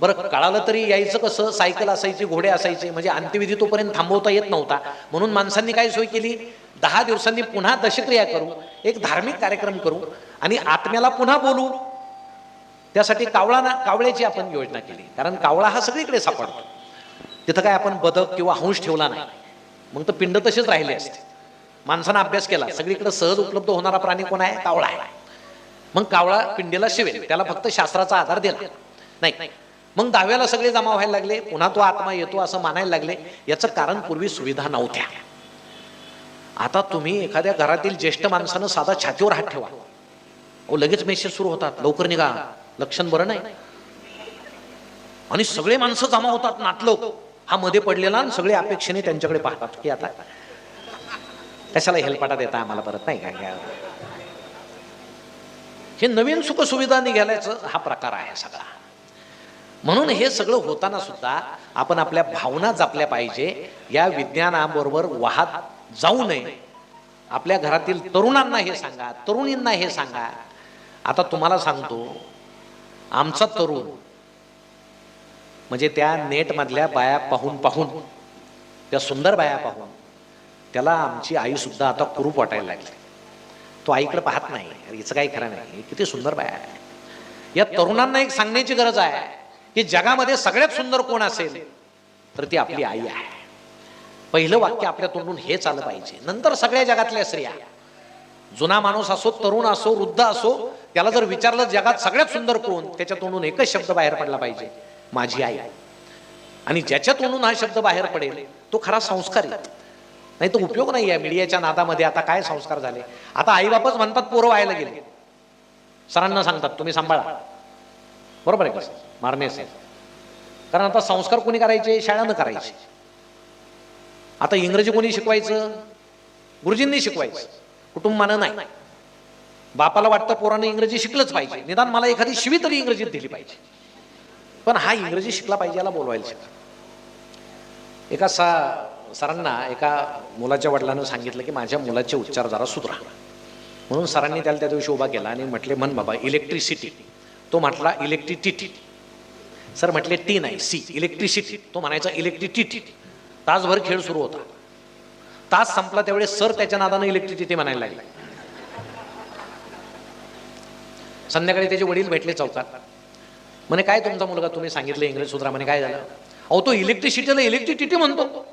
बरं कळालं तरी यायचं कसं? सायकल असायची, घोडे असायचे, म्हणजे अंत्यविधी तोपर्यंत थांबवता येत नव्हता. म्हणून माणसांनी काय सोय केली, 10 दिवसांनी पुन्हा दशक्रिया करू, एक धार्मिक कार्यक्रम करू आणि आत्म्याला पुन्हा बोलू. त्यासाठी कावळ्याची आपण योजना केली. कारण कावळा हा सगळीकडे सापडतो. तिथं काय आपण बदक किंवा हंस ठेवला नाही, मग तर पिंड तसेच राहिले असते. माणसानं अभ्यास केला, सगळीकडे सहज उपलब्ध होणारा प्राणी कोण आहे? कावळा आहे. मग कावळा पिंडीला शिवेल, त्याला फक्त शास्त्राचा आधार दिला नाही. मग 10व्याला सगळे जमा व्हायला लागले, पुन्हा तो आत्मा येतो असं मानायला लागले. याचं कारण पूर्वी सुविधा नव्हत्या. आता तुम्ही एखाद्या घरातील ज्येष्ठ माणसानं साधा छातीवर हात ठेवा, लगेच मेसेज सुरू होतात, लवकर निघा, लक्षण बरं नाही. आणि सगळे माणसं जमा होतात, नातलोक हा मध्ये पडलेला, आणि सगळे अपेक्षेने त्यांच्याकडे पाहतात की आता कशाला हेलपाटा देता आम्हाला परत, नाही काय. हे नवीन सुख सुविधा निघाल्याचं हा प्रकार आहे सगळा. म्हणून हे सगळं होताना सुद्धा आपण आपल्या भावना जपल्या पाहिजे. या विज्ञानाबरोबर वाहत जाऊ नये. आपल्या घरातील तरुणांना हे सांगा, तरुणींना हे सांगा. आता तुम्हाला सांगतो, आमचा तरुण म्हणजे त्या नेटमधल्या बाया पाहून त्या सुंदर बाया पाहून त्याला आमची आई सुद्धा आता कुरूप वाटायला लागली. तो आईकडे पाहत नाही, हिचं काही खरं नाही, किती सुंदर बाया आहे. या तरुणांना एक सांगण्याची गरज आहे की जगामध्ये सगळ्यात सुंदर कोण असेल तर ती आपली आई आहे. पहिलं वाक्य आपल्या तोंडून हेच आलं पाहिजे. नंतर सगळ्या जगातल्या स्त्रिया, जुना माणूस असो, तरुण असो, वृद्ध असो, त्याला जर विचारलं जगात सगळ्यात सुंदर कोण, त्याच्या तोंडून एकच शब्द बाहेर पडला पाहिजे, माझी आई. आणि ज्याच्या तोंडून हा शब्द बाहेर पडेल तो खरा संस्कारी. नाही तो उपयोग नाही आहे मीडियाच्या नादामध्ये. आता काय संस्कार झाले, आता आई बापच म्हणतात पोरं व्हायला गेले, सरांना सांगतात तुम्ही सांभाळा. बरोबर आहे का? मारणे असेल. कारण आता संस्कार कोणी करायचे? शाळानं करायचे. आता इंग्रजी कोणी शिकवायचं? गुरुजींनी शिकवायचं, कुटुंबानं नाही. बापाला वाटतं पोरानं इंग्रजी शिकलंच पाहिजे, निदान मला एखादी शिवी तरी इंग्रजीत दिली पाहिजे. पण हा इंग्रजी शिकला पाहिजे याला बोलवायला शिका. एका सरांना एका मुलाच्या वडिलांना सांगितलं की माझ्या मुलाचे उच्चार जरा सुधरा. म्हणून सरांनी त्याला त्या दिवशी उभा केला आणि म्हटले म्हण बाबा इलेक्ट्रिसिटी. तो म्हटला इलेक्ट्रिसिटी. सर म्हटले टी नाही सी, इलेक्ट्रिसिटी. तो म्हणायचा इलेक्ट्रिसिटी. तासभर खेळ सुरू होता. तास संपला त्यावेळेस सर त्याच्या नादानं इलेक्ट्रिसिटी म्हणायला लागला. संध्याकाळी त्याचे वडील भेटले चौकात. म्हणे काय तुमचा मुलगा, तुम्ही सांगितलं इंग्रज सुधरा. म्हणे काय झालं? अहो तो इलेक्ट्रिसिटीला इलेक्ट्रिसिटी म्हणतो.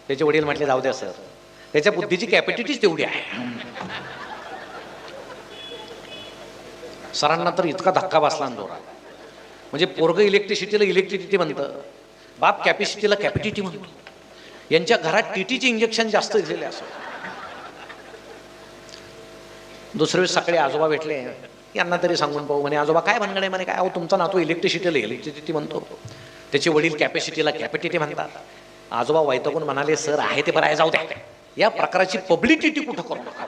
त्याचे वडील म्हटले जाऊ द्या सर, त्याच्या बुद्धीची कॅपॅसिटीच तेवढी आहे. सरांना तर इतका धक्का बसला जोरात. म्हणजे पोरग इलेक्ट्रिसिटीला इलेक्ट्रिसिटी म्हणतं, बाप कॅपॅसिटीला कॅपॅसिटी म्हणतो. यांच्या घरात टीटीची इंजेक्शन जास्त दिलेले असं. दुसऱ्या वेळेस सकाळी आजोबा भेटले, यांना तरी सांगून पाहू. म्हणे आजोबा काय भानगड आहे? म्हणे काय अहो तुमचा नातू इलेक्ट्रिसिटीला इलेक्ट्रिसिटी म्हणतो, त्याचे वडील कॅपॅसिटीला कॅपॅसिटी म्हणतात. आजोबा वैतागून म्हणाले सर आहे ते बरं आहे, जाऊ द्या, या प्रकाराची पब्लिसिटी कुठं करू नका.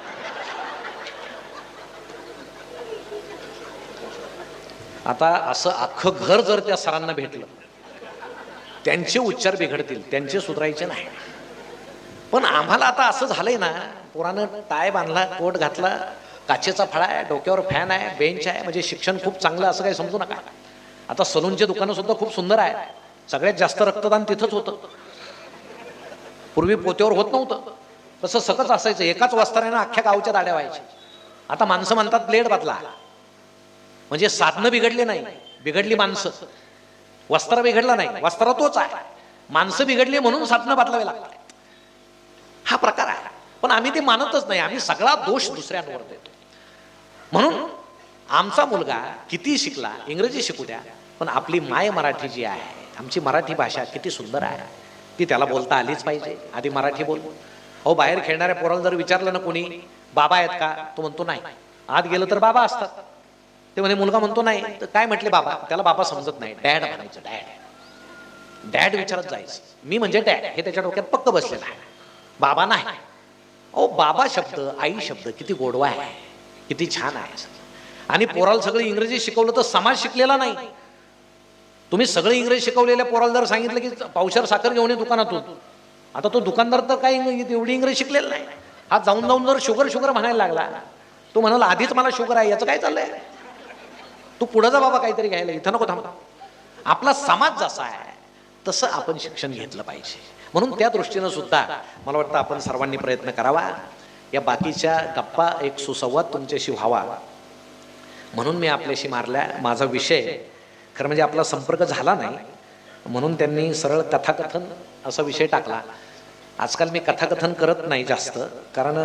आता असं अख्खं घर जर त्या सरांना भेटलं, त्यांचे उच्चार बिघडतील, त्यांचे सुधारायचे नाही. पण आम्हाला आता असं झालंय ना, पोरानं टाय बांधला, कोट घातला, काचेचा फळा आहे, डोक्यावर फॅन आहे, बेंच आहे, म्हणजे शिक्षण खूप चांगलं असं काही समजू नका. आता सलूनचे दुकानं सुद्धा खूप सुंदर आहे. सगळ्यात जास्त रक्तदान तिथंच होतं. पूर्वी पोत्यावर होत नव्हतं, तसं सकच असायचं. एकाच वस्त्राने अख्ख्या गावच्या दाड्या व्हायच्या. आता माणसं म्हणतात ब्लेड बदला, म्हणजे साधनं बिघडले नाही, बिघडली माणसं. वस्त्र बिघडलं नाही, वस्त्र तोच आहे, माणसं बिघडली म्हणून साधनं बदलावे लागतात. हा प्रकार आहे. पण आम्ही ते मानतच नाही, आम्ही सगळा दोष दुसऱ्यांवर देतो. म्हणून आमचा मुलगा किती शिकला, इंग्रजी शिकू द्या, पण आपली माय मराठी जी आहे, आमची मराठी भाषा किती सुंदर आहे, ती त्याला बोलता आलीच पाहिजे. आधी मराठी बोल. अहो बाहेर खेळणाऱ्या पोराला जर विचारलं ना कोणी बाबा आहेत का, तो म्हणतो नाही. आत गेलं तर बाबा असतात. ते म्हणे मुलगा म्हणतो नाही, तर काय म्हटले बाबा, त्याला बाबा समजत नाही, डॅड म्हणायचं. डॅड डॅड विचारत जायचं, मी म्हणजे डॅड हे त्याच्या डोक्यात पक्क बसलेलं आहे, बाबा नाही. अहो बाबा शब्द, आई शब्द किती गोडवा आहे, किती छान आहे. आणि पोराला सगळं इंग्रजी शिकवलं तर समाज शिकलेला नाही. तुम्ही सगळं इंग्रजी शिकवलेल्या पोराला जर सांगितलं की पावशेर साखर घेऊन ये दुकानातून, आता तो दुकानदार तर काही एवढी इंग्रजी शिकलेला नाही. हा जाऊन जाऊन जर शुगर शुगर म्हणायला लागला, तो म्हणाला आधीच मला शुगर आहे, याचं काय चाललंय, तू पुढे जा बाबा काहीतरी घ्यायला, इथं नको थांबा. आपला समाज जसा आहे तसं आपण शिक्षण घेतलं पाहिजे. म्हणून त्या दृष्टीनं सुद्धा मला वाटतं आपण सर्वांनी प्रयत्न करावा. या बाकीच्या गप्पा एक सुसंवाद तुमच्याशी व्हावा म्हणून मी आपल्याशी मारल्या. माझा विषय खरं म्हणजे आपला संपर्क झाला नाही म्हणून त्यांनी सरळ कथाकथन असा विषय टाकला. आजकाल मी कथाकथन करत नाही जास्त, कारण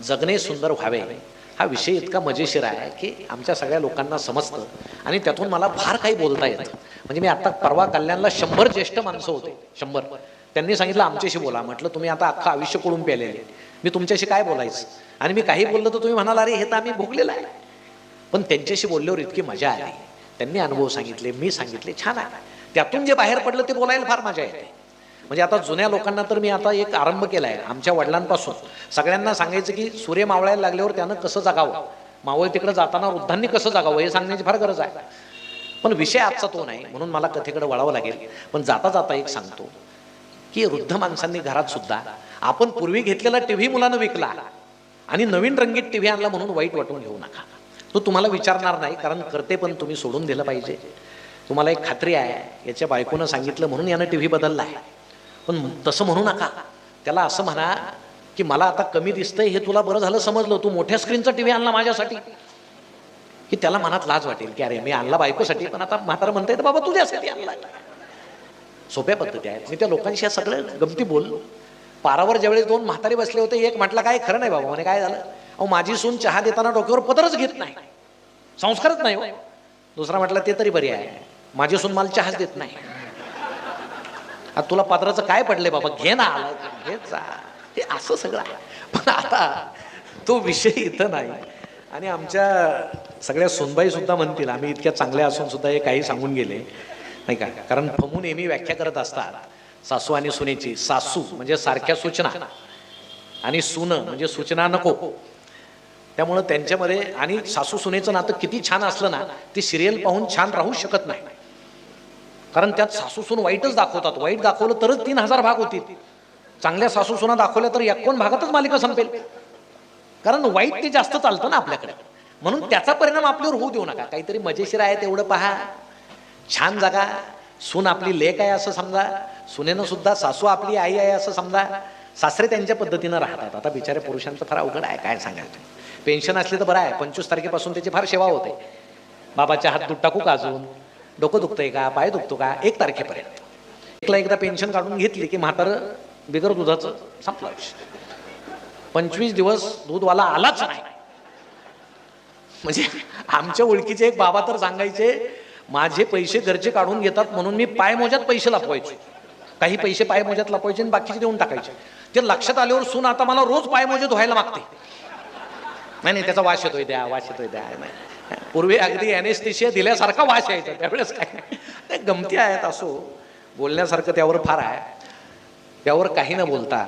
जगणे सुंदर व्हावे हा विषय इतका मजेशीर आहे की आमच्या सगळ्या लोकांना समजतं आणि त्यातून मला फार काही बोलता येतं. म्हणजे मी आता परवा कल्याणला 100 ज्येष्ठ माणसं होते, 100. त्यांनी सांगितलं आमच्याशी बोला. म्हटलं तुम्ही आता अख्खं आयुष्य कोळून प्यालेले, मी तुमच्याशी काय बोलायचं. आणि मी काही बोललो तर तुम्ही म्हणाल अरे हे तर आम्ही भोगलेलं आहे. पण त्यांच्याशी बोलल्यावर इतकी मजा आली. त्यांनी अनुभव सांगितले, मी सांगितले, छान आहे. त्यातून जे बाहेर पडलं ते बोलायला फार मजा येते. म्हणजे आता जुन्या लोकांना तर मी आता एक आरंभ केला आहे. आमच्या वडिलांपासून सगळ्यांना सांगायचं की सूर्य मावळायला लागल्यावर त्यानं कसं जगावं, मावळ तिकडे जाताना वृद्धांनी कसं जगावं हे सांगण्याची फार गरज आहे. पण विषय आजचा तो नाही म्हणून मला कथेकडे वळावं लागेल. पण जाता जाता एक सांगतो की वृद्ध माणसांनी घरात सुद्धा आपण पूर्वी घेतलेला टीव्ही मुलानं विकला आणि नवीन रंगीत टीव्ही आणला म्हणून वाईट वाटून घेऊ नका. तो तुम्हाला विचारणार नाही, कारण करते पण तुम्ही सोडून दिलं पाहिजे. तुम्हाला एक खात्री आहे याच्या बायकोनं सांगितलं म्हणून यानं टीव्ही बदलला आहे, पण तसं म्हणू नका. त्याला असं म्हणा की मला आता कमी दिसतंय हे तुला बरं झालं समजलं, तू मोठ्या स्क्रीनचा टीव्ही आणला माझ्यासाठी, की त्याला मनात लाज वाटेल की अरे मी आणला बायकोसाठी पण आता म्हातारा म्हणता बाबा तुझ्यासाठी आणला. सोप्या पद्धती आहेत. मी त्या लोकांशी सगळं गमती बोललो. पारावर ज्यावेळेस 2 म्हातारे बसले होते, एक म्हटलं काय खरं नाही बाबा. म्हणे काय झालं? अहो माझी सून चहा देताना डोक्यावर पदरच घेत नाही, संस्कारच नाही हो. दुसरा म्हटलं ते तरी बरी आहे, माझी सून मला चहाच देत नाही. आता तुला पदराचं काय पडलंय बाबा, घे ना, घे जा. हे असं सगळं आहे. पण आता तो विषय इथं नाही. आणि आमच्या सगळ्या सुनबाई सुद्धा म्हणतील आम्ही इतक्या चांगल्या असून सुद्धा हे काही सांगून गेले नाही का. कारण फमू नेहमी व्याख्या करत असतात सासू आणि सुनेची. सासू म्हणजे सारख्या सूचना आणि सुन म्हणजे सूचना नको. त्यामुळं त्यांच्यामध्ये आणि सासू सुनेचं नातं किती छान असलं ना, ती सिरियल पाहून छान राहू शकत नाही. कारण त्यात सासू सून वाईटच दाखवतात. वाईट दाखवलं तरच 3000 भाग होतील. चांगल्या सासू सुना दाखवल्या तर 51 भागातच मालिका संपेल. कारण वाईट ते जास्त चालतं ना आपल्याकडे. म्हणून त्याचा परिणाम आपल्यावर होऊ देऊ नका. काहीतरी मजेशीर आहे तेवढं पहा, छान जगा. सून आपली लेक आहे असं समजा, सुनेनं सुद्धा सासू आपली आई आहे असं समजा. सासरे त्यांच्या पद्धतीनं राहतात. आता बिचाऱ्या पुरुषांचं फार अवघड आहे, काय सांगायचं. पेन्शन असली तर बरं आहे, 25 तारखेपासून त्याची फार सेवा होते. बाबाच्या हात दूध टाकू का, अजून डोकं दुखतंय का, पाय दुखतो का, 1 तारखेपर्यंत. एकदा पेन्शन काढून घेतली की म्हातारं बिगर दुधाचं संपला विषय. 25 दिवस दूधवाला आलाच नाही. म्हणजे आमच्या ओळखीचे एक बाबा तर सांगायचे, माझे पैसे घरचे काढून घेतात म्हणून मी पायमोज्यात पैसे लपवायचे. काही पैसे पायमोज्यात लपवायचे आणि बाकीचे देऊन टाकायचे. ते लक्षात आल्यावर सून आता मला रोज पायमोजे धुवायला मागते. नाही त्याचा वास येतोय, द्या वास येतोय, द्या. नाही, पूर्वी अगदी ॲनेस्थेशिया दिल्यासारखा वास यायचा, त्यावेळेस काय गमती आहेत. असो, बोलण्यासारखं त्यावर फार आहे. त्यावर काही न बोलता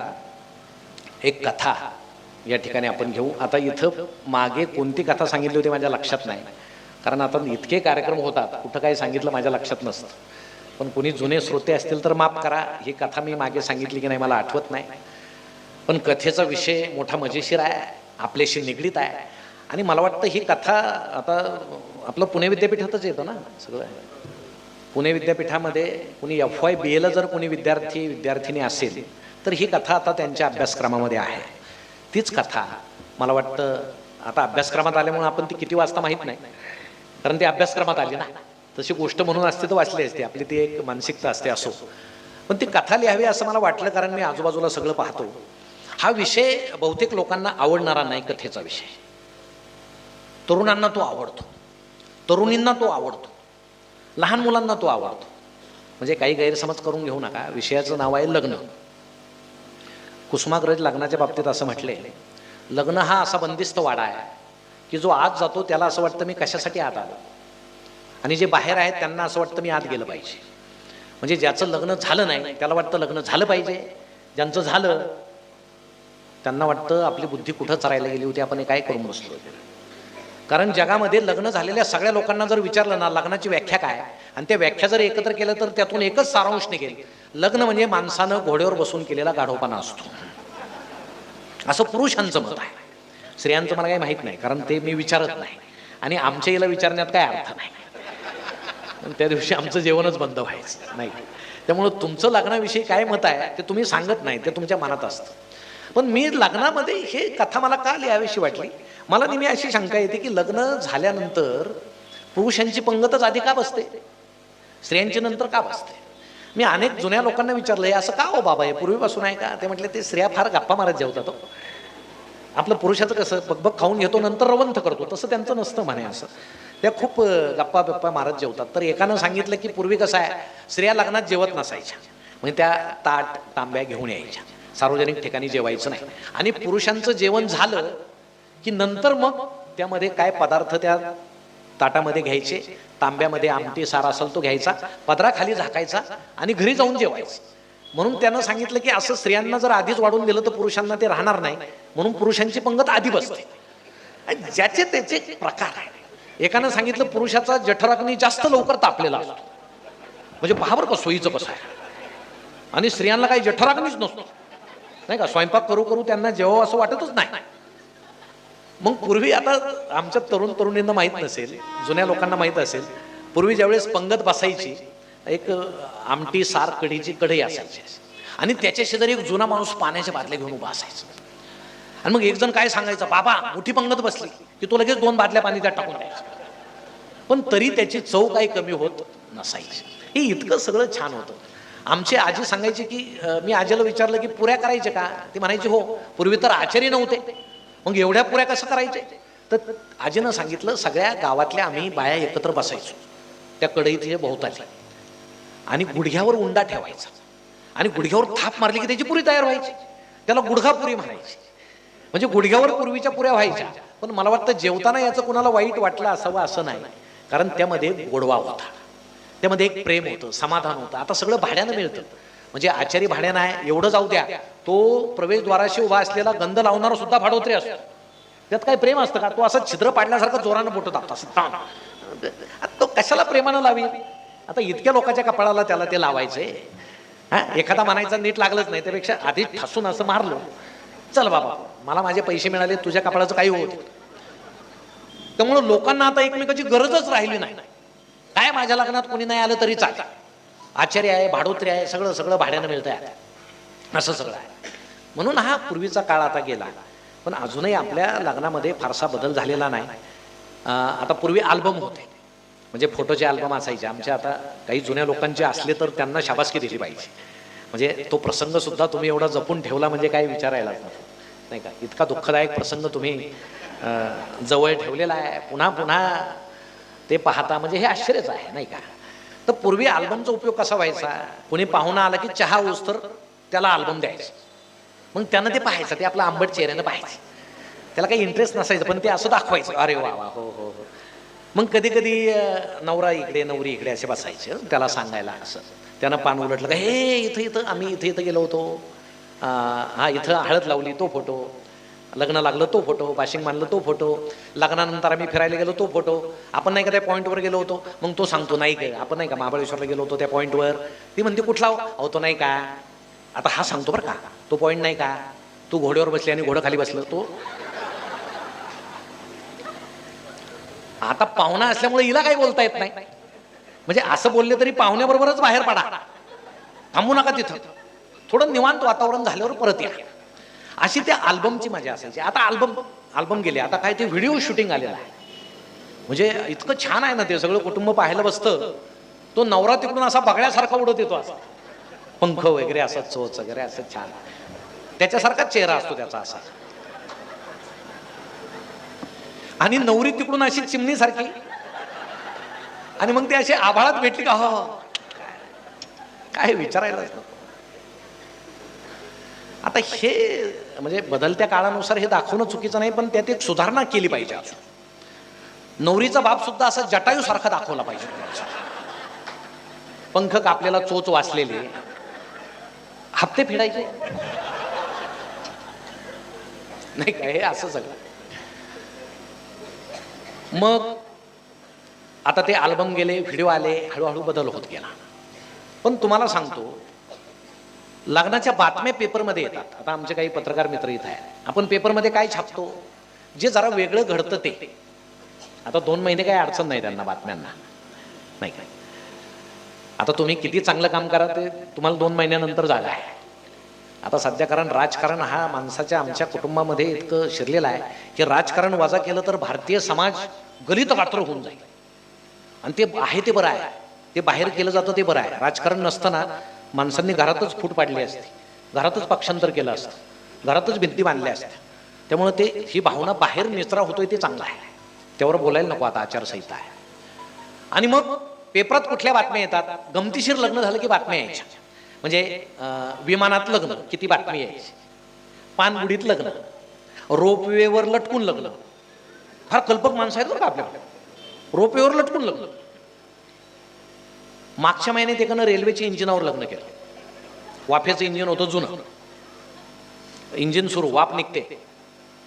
एक कथा या ठिकाणी आपण घेऊ. आता इथं मागे कोणती कथा सांगितली होती माझ्या लक्षात नाही, कारण आता इतके कार्यक्रम होतात, कुठं काय सांगितलं माझ्या लक्षात नसतं. पण कोणी जुने श्रोते असतील तर माफ करा, ही कथा मी मागे सांगितली की नाही मला आठवत नाही. पण कथेचा विषय मोठा मजेशीर आहे, आपल्याशी निगडीत आहे. आणि मला वाटतं ही कथा आता आपलं पुणे विद्यापीठातच येतं ना सगळं. पुणे विद्यापीठामध्ये कुणी FYBA जर कोणी विद्यार्थिनी असेल तर ही कथा आता त्यांच्या अभ्यासक्रमामध्ये आहे. तीच कथा मला वाटतं आता अभ्यासक्रमात आल्यामुळे आपण ती किती वाजता माहीत नाही, कारण ती अभ्यासक्रमात आली ना. तशी गोष्ट म्हणून असते तर वाचली असते, आपली ती एक मानसिकता असते. असो, पण ती कथा लिहावी असं मला वाटलं, कारण मी आजूबाजूला सगळं पाहतो. हा विषय बहुतेक लोकांना आवडणारा नाही, कथेचा विषय. तरुणांना तो आवडतो, तरुणींना तो आवडतो, लहान मुलांना तो आवडतो. म्हणजे काही गैरसमज करून घेऊ नका. विषयाचं नाव आहे लग्न. कुसुमाग्रज लग्नाच्या बाबतीत असं म्हटले, लग्न हा असा बंदिस्त वाडा आहे की जो आत जातो त्याला असं वाटतं मी कशासाठी आत आलो, आणि जे बाहेर आहेत त्यांना असं वाटतं मी आत गेलं पाहिजे. म्हणजे ज्याचं लग्न झालं नाही त्याला वाटतं लग्न झालं पाहिजे, ज्यांचं झालं त्यांना वाटतं आपली बुद्धी कुठं चरायला गेली होती, आपण हे काय करून बसलो. कारण जगामध्ये लग्न झालेल्या सगळ्या लोकांना जर विचारलं ना लग्नाची व्याख्या काय, आणि त्या व्याख्या जर एकत्र केलं तर त्यातून एकच सारांश निघेल, लग्न म्हणजे माणसानं घोड्यावर बसून केलेला गाढवपणा असतो, असं पुरुषांचं मत आहे. स्त्रियांचं मला काही माहीत नाही, कारण ते मी विचारत नाही, आणि आमच्या याला विचारण्यात काय अर्थ नाही. त्या दिवशी आमचं जेवणच बंद व्हायचं नाही. त्यामुळं तुमचं लग्नाविषयी काय मत आहे ते तुम्ही सांगत नाही, ते तुमच्या मनात असतं. पण मी लग्नामध्ये हे कथा मला का लिहावीशी वाटली, मला नेहमी अशी शंका येते की लग्न झाल्यानंतर पुरुषांची पंगतच आधी का बसते, स्त्रियांची नंतर का बसते. मी अनेक जुन्या लोकांना विचारलं, हे असं का हो बाबा, हे पूर्वीपासून आहे का. ते म्हटले ते स्त्रिया फार गप्पा मारत जेवतात. आपलं पुरुषाचं कसं बगबग खाऊन घेतो नंतर रवंथ करतो, तसं त्यांचं नसतं म्हणे. असं त्या खूप गप्पा मारत जेवतात. तर एकानं सांगितलं की पूर्वी कसं आहे, स्त्रिया लग्नात जेवत नसायच्या, म्हणजे त्या ताट तांब्या घेऊन यायच्या, सार्वजनिक ठिकाणी जेवायचं नाही. आणि पुरुषांचं जेवण झालं की नंतर मग त्यामध्ये काय पदार्थ त्या ताटामध्ये घ्यायचे, तांब्यामध्ये आमटी सार असेल तो घ्यायचा, पदराखाली झाकायचा आणि घरी जाऊन जेवायचं. म्हणून त्यानं सांगितलं की असं स्त्रियांना जर आधीच वाढून दिलं तर पुरुषांना ते राहणार नाही, म्हणून पुरुषांची पंगत आधी बसते. ज्याचे त्याचे प्रकार आहे. एकानं सांगितलं पुरुषाचा जठराग्नी जास्त लवकर तापलेला असतो, म्हणजे पहा बरं का सोयीचं कसं आहे. आणि स्त्रियांना काही जठराग्नीच नसतो, नाही का, स्वयंपाक करू करू त्यांना जेव्हा असं वाटतच नाही. मग पूर्वी, आता आमच्या तरुणींना माहीत नसेल, जुन्या लोकांना माहीत असेल, पूर्वी ज्यावेळेस पंगत बसायची, एक आमटी सार कढीची कढई असायची, आणि त्याच्या शेजारी एक जुना माणूस पाण्याच्या बाटल्या घेऊन उभा असायचा. आणि मग एक जण काय सांगायचं, बाबा मोठी पंगत बसली की तो लगेच 2 बाटल्या पाणी त्यात टाकून द्यायचा. पण तरी त्याची चव काही कमी होत नसायची. हे इतकं सगळं छान होतं. आमची आजी सांगायची की मी आजीला विचारलं की पुऱ्या करायच्या का, ती म्हणायची हो, पूर्वी तर आचारी नव्हते, मग एवढ्या पुऱ्या कसं करायचे. तर आजीनं सांगितलं, सगळ्या गावातल्या आम्ही बाया एकत्र बसायचो त्या कढईच्या भोवताली, आणि गुडघ्यावर उंडा ठेवायचा, आणि गुडघ्यावर थाप मारली की त्याची पुरी तयार व्हायची. त्याला गुडघापुरी म्हणायची. म्हणजे गुडघ्यावर पूर्वीच्या पुऱ्या व्हायच्या. पण मला वाटतं जेवताना याचं कुणाला वाईट वाटलं असावं असं नाही, कारण त्यामध्ये गोडवा होता, त्यामध्ये एक प्रेम होतं, समाधान होतं. आता सगळं भाड्यानं मिळतं, म्हणजे आचारी भाड्यानं आहे एवढं जाऊ द्या, तो प्रवेशद्वाराशी उभा असलेला गंध लावणारा सुद्धा भाडोत्री असतो. त्यात काही प्रेम असतं का, तो असं छिद्र पाडल्यासारखं जोरानं बोटं दाबतात. तो कशाला प्रेमानं लावी. आता इतक्या लोकांच्या कपाळाला त्याला ते लावायचे. एखादा म्हणायचा नीट लागलंच नाही, त्यापेक्षा आधी ठासून असं मारलं, चल बाबा मला माझे पैसे मिळाले, तुझ्या कपाळाचं काही होत. त्यामुळं लोकांना आता एकमेकाची गरजच राहिली नाही. काय माझ्या लग्नात कोणी नाही आलं तरी चालेल, आचार्य आहे, भाडोत्री आहे, सगळं भाड्यानं मिळतंय, असं सगळं आहे. म्हणून हा पूर्वीचा काळ आता गेला. पण अजूनही आपल्या लग्नामध्ये फारसा बदल झालेला नाही. आता पूर्वी अल्बम होते, म्हणजे फोटोचे अल्बम असायचे आमचे. आता काही जुन्या लोकांचे असले तर त्यांना शाबासकी दिली पाहिजे. म्हणजे तो प्रसंग सुद्धा तुम्ही एवढा जपून ठेवला म्हणजे काय विचारायला नाही का. इतका दुःखदायक प्रसंग तुम्ही जवळ ठेवलेला आहे, पुन्हा पुन्हा ते पाहता म्हणजे हे आश्चर्यच आहे नाही का. तर पूर्वी अल्बमचा उपयोग कसा व्हायचा, कोणी पाहुणा आला की चहा होस तर त्याला अल्बम द्यायचं, मग त्यानं ते पाहायचं, ते आपलं आंबट चेहऱ्यानं पाहायचं, त्याला काही इंटरेस्ट नसायचं पण ते असं दाखवायचं, अरे वा वा हो हो हो. मग कधी कधी नवरा इकडे नवरी इकडे असे बसायचे त्याला सांगायला. असं त्यानं पान उलटलं का, हे इथं इथं आम्ही इथं इथं गेलो होतो, हा इथं हळद लावली तो फोटो, लग्न लागलं तो फोटो, बाशिंग मानलं तो फोटो, लग्नानंतर आम्ही फिरायला गेलो तो फोटो, आपण नाही का त्या पॉईंटवर गेलो होतो, मग तो सांगतो नाही का आपण नाही का महाबळेश्वरला गेलो होतो त्या पॉईंटवर. ती म्हणते कुठला अहो तो नाही का. आता हा सांगतो बरं का, तो पॉईंट नाही का, तू घोड्यावर बसली आणि घोडं खाली बसलं तो. आता पाहुणा असल्यामुळे हिला काही बोलता येत नाही, म्हणजे असं बोलले तरी पाहुण्याबरोबरच बाहेर पडा, थांबू नका तिथं, थोडं निवांत वातावरण झाल्यावर परत या. अशी त्या अल्बमची मजा असायची. आता अल्बम गेले, आता काय ते व्हिडिओ शूटिंग आलेलं आहे. म्हणजे इतकं छान आहे ना ते, सगळं कुटुंब पाहायला बसतं. तो नवरा तिकडून असा बगळ्यासारखा उडत येतो, असा पंख वगैरे असं चोच वगैरे असं छान, त्याच्यासारखाच चेहरा असतो त्याचा असा. आणि नवरी तिकडून अशी चिमणी सारखी, आणि मग ते असे आभाळात भेटली का हो काय विचारायलाच नको. आता हे म्हणजे बदलत्या काळानुसार हे दाखवणं चुकीचं नाही, पण त्यात एक सुधारणा केली पाहिजे. अजून नवरीचा बाप सुद्धा असा जटायू सारखा दाखवला पाहिजे, पंख कापलेला चोच वाचलेले, हप्ते फेडायचे नाही काय, हे असं सगळं. मग आता ते अल्बम गेले, व्हिडिओ आले, हळूहळू बदल होत गेला. पण तुम्हाला सांगतो, लग्नाच्या बातम्या पेपरमध्ये येतात. आता आमचे काही पत्रकार मित्र इथं आहेत, आपण पेपरमध्ये काय छापतो, जे जरा वेगळं घडतं ते. आता 2 महिने काही अडचण नाही त्यांना बातम्यांना नाही काय. आता तुम्ही किती चांगलं काम करा ते तुम्हाला 2 महिन्यानंतर जागा आहे. आता सध्या कारण राजकारण हा माणसाच्या आमच्या कुटुंबामध्ये इतकं शिरलेलं आहे की राजकारण वजा केलं तर भारतीय समाज गलित गात्र होऊन जाईल. आणि ते आहे ते बरं आहे, ते बाहेर केलं जातं ते बरं आहे. राजकारण नसताना माणसांनी घरातच फूट पाडली असते, घरातच पक्षांतर केलं असतं, घरातच भिंती बांधल्या असत्या. त्यामुळे ते ही भावना बाहेर निचरा होतोय ते चांगलं आहे, त्यावर बोलायला नको. आता आचारसंहिता आहे. आणि मग पेपरात कुठल्या बातम्या येतात, गमतीशीर लग्न झालं की बातम्या यायच्या. म्हणजे विमानात लग्न किती बातमी यायची, पानगुडीत लग्न, रोपवेवर लटकून लग्न. फार कल्पक माणसं आहेत बरं का आपल्याकडे, रोपवेवर लटकून लग्न. मागच्या महिन्यात एकानं रेल्वेच्या इंजिनावर लग्न केलं. वाफेचं इंजिन होतं जुनं, इंजिन सुरू, वाफ निघते,